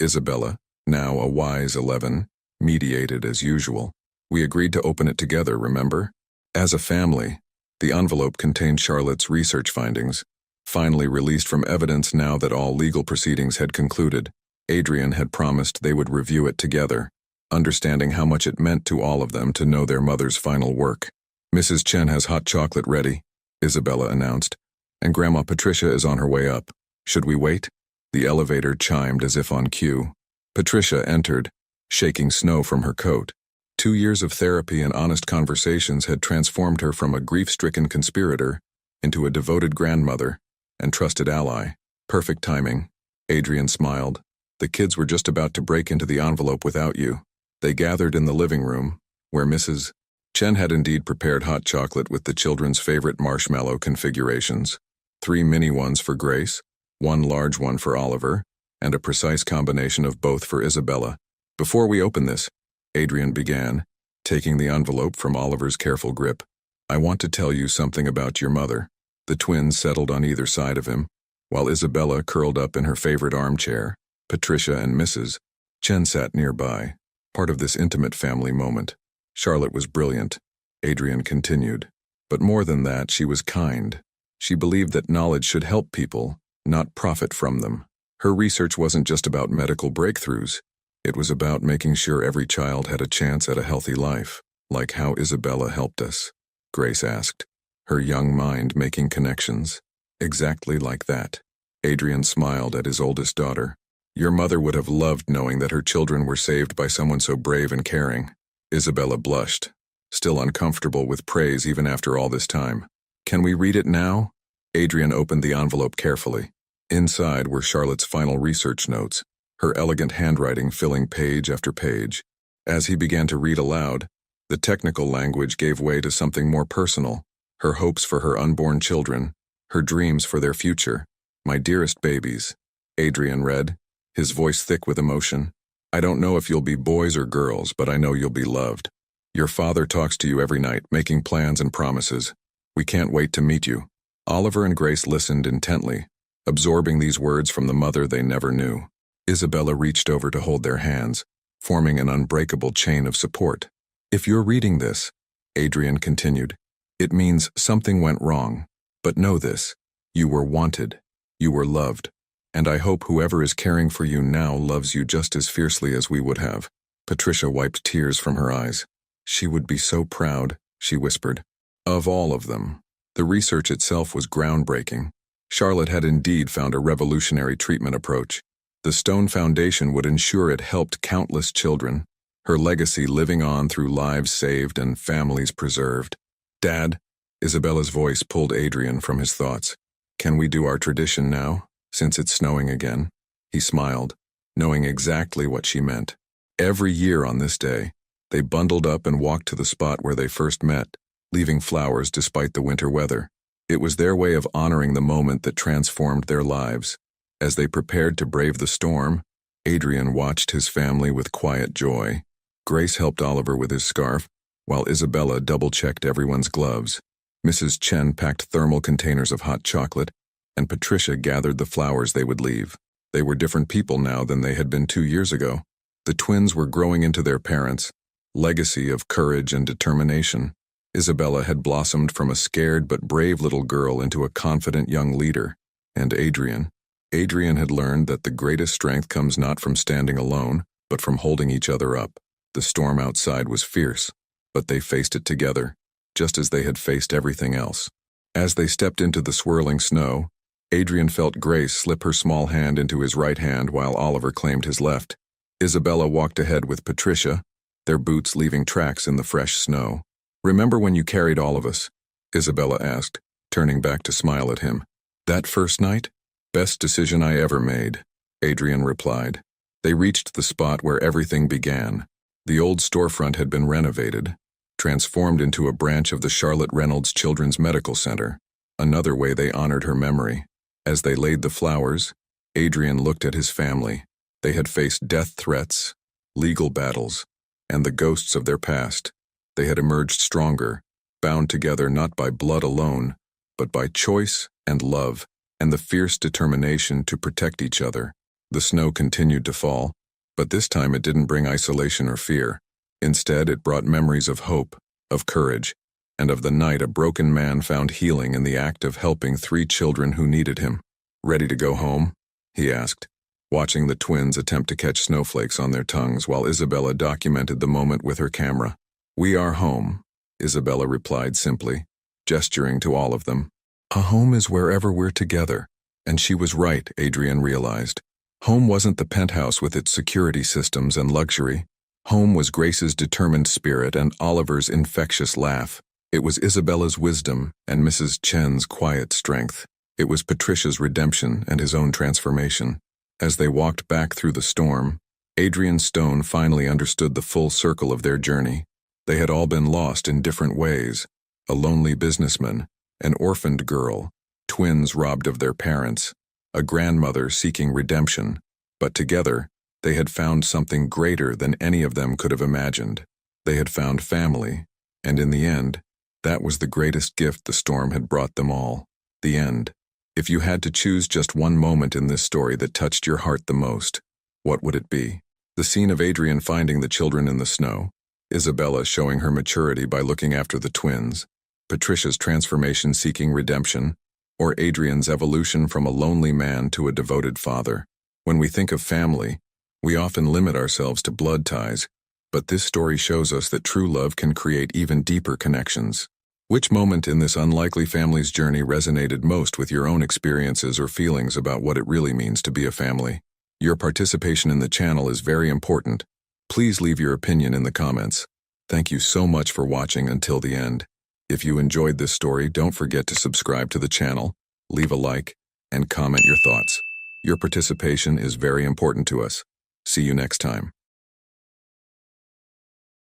Isabella, now a wise 11, mediated as usual. We agreed to open it together, remember? As a family. The envelope contained Charlotte's research findings, finally released from evidence now that all legal proceedings had concluded. Adrian had promised they would review it together, understanding how much it meant to all of them to know their mother's final work. Mrs. Chen has hot chocolate ready, Isabella announced, and Grandma Patricia is on her way up. Should we wait? The elevator chimed as if on cue. Patricia entered, shaking snow from her coat. 2 years of therapy and honest conversations had transformed her from a grief-stricken conspirator into a devoted grandmother and trusted ally. Perfect timing. Adrian smiled. The kids were just about to break into the envelope without you. They gathered in the living room, where Mrs. Chen had indeed prepared hot chocolate with the children's favorite marshmallow configurations. 3 mini ones for Grace, 1 large one for Oliver, and a precise combination of both for Isabella. Before we open this, Adrian began, taking the envelope from Oliver's careful grip. I want to tell you something about your mother. The twins settled on either side of him, while Isabella curled up in her favorite armchair. Patricia and Mrs. Chen sat nearby, part of this intimate family moment. Charlotte was brilliant, Adrian continued. But more than that, she was kind. She believed that knowledge should help people, not profit from them. Her research wasn't just about medical breakthroughs. It was about making sure every child had a chance at a healthy life, like how Isabella helped us. Grace asked, her young mind making connections. Exactly like that. Adrian smiled at his oldest daughter. Your mother would have loved knowing that her children were saved by someone so brave and caring. Isabella blushed, still uncomfortable with praise even after all this time. Can we read it now? Adrian opened the envelope carefully. Inside were Charlotte's final research notes, her elegant handwriting filling page after page. As he began to read aloud, the technical language gave way to something more personal, her hopes for her unborn children, her dreams for their future. My dearest babies, Adrian read, his voice thick with emotion. I don't know if you'll be boys or girls, but I know you'll be loved. Your father talks to you every night, making plans and promises. We can't wait to meet you. Oliver and Grace listened intently, absorbing these words from the mother they never knew. Isabella reached over to hold their hands, forming an unbreakable chain of support. If you're reading this, Adrian continued, it means something went wrong. But know this, you were wanted, you were loved, and I hope whoever is caring for you now loves you just as fiercely as we would have. Patricia wiped tears from her eyes. She would be so proud, she whispered. Of all of them. The research itself was groundbreaking. Charlotte had indeed found a revolutionary treatment approach. The Stone Foundation would ensure it helped countless children, her legacy living on through lives saved and families preserved. Dad, Isabella's voice pulled Adrian from his thoughts. Can we do our tradition now, since it's snowing again? He smiled, knowing exactly what she meant. Every year on this day, they bundled up and walked to the spot where they first met, leaving flowers despite the winter weather. It was their way of honoring the moment that transformed their lives. As they prepared to brave the storm, Adrian watched his family with quiet joy. Grace helped Oliver with his scarf, while Isabella double-checked everyone's gloves. Mrs. Chen packed thermal containers of hot chocolate, and Patricia gathered the flowers they would leave. They were different people now than they had been 2 years ago. The twins were growing into their parents' legacy of courage and determination. Isabella had blossomed from a scared but brave little girl into a confident young leader. And Adrian had learned that the greatest strength comes not from standing alone, but from holding each other up. The storm outside was fierce, but they faced it together, just as they had faced everything else. As they stepped into the swirling snow, Adrian felt Grace slip her small hand into his right hand while Oliver claimed his left. Isabella walked ahead with Patricia, their boots leaving tracks in the fresh snow. Remember when you carried all of us? Isabella asked, turning back to smile at him. That first night? Best decision I ever made, Adrian replied. They reached the spot where everything began. The old storefront had been renovated, transformed into a branch of the Charlotte Reynolds Children's Medical Center, another way they honored her memory. As they laid the flowers, Adrian looked at his family. They had faced death threats, legal battles, and the ghosts of their past. They had emerged stronger, bound together not by blood alone, but by choice and love, and the fierce determination to protect each other. The snow continued to fall, but this time it didn't bring isolation or fear. Instead, it brought memories of hope, of courage, and of the night a broken man found healing in the act of helping 3 children who needed him. Ready to go home? He asked, watching the twins attempt to catch snowflakes on their tongues while Isabella documented the moment with her camera. We are home, Isabella replied simply, gesturing to all of them. A home is wherever we're together. And she was right, Adrian realized. Home wasn't the penthouse with its security systems and luxury. Home was Grace's determined spirit and Oliver's infectious laugh. It was Isabella's wisdom and Mrs. Chen's quiet strength. It was Patricia's redemption and his own transformation. As they walked back through the storm, Adrian Stone finally understood the full circle of their journey. They had all been lost in different ways. A lonely businessman, an orphaned girl, twins robbed of their parents, a grandmother seeking redemption. But together, they had found something greater than any of them could have imagined. They had found family, and in the end, that was the greatest gift the storm had brought them all. The end. If you had to choose just one moment in this story that touched your heart the most, what would it be? The scene of Adrian finding the children in the snow, Isabella showing her maturity by looking after the twins, Patricia's transformation seeking redemption, or Adrian's evolution from a lonely man to a devoted father. When we think of family, we often limit ourselves to blood ties, but this story shows us that true love can create even deeper connections. Which moment in this unlikely family's journey resonated most with your own experiences or feelings about what it really means to be a family? Your participation in the channel is very important. Please leave your opinion in the comments. Thank you so much for watching until the end. If you enjoyed this story, don't forget to subscribe to the channel, leave a like, and comment your thoughts. Your participation is very important to us. See you next time.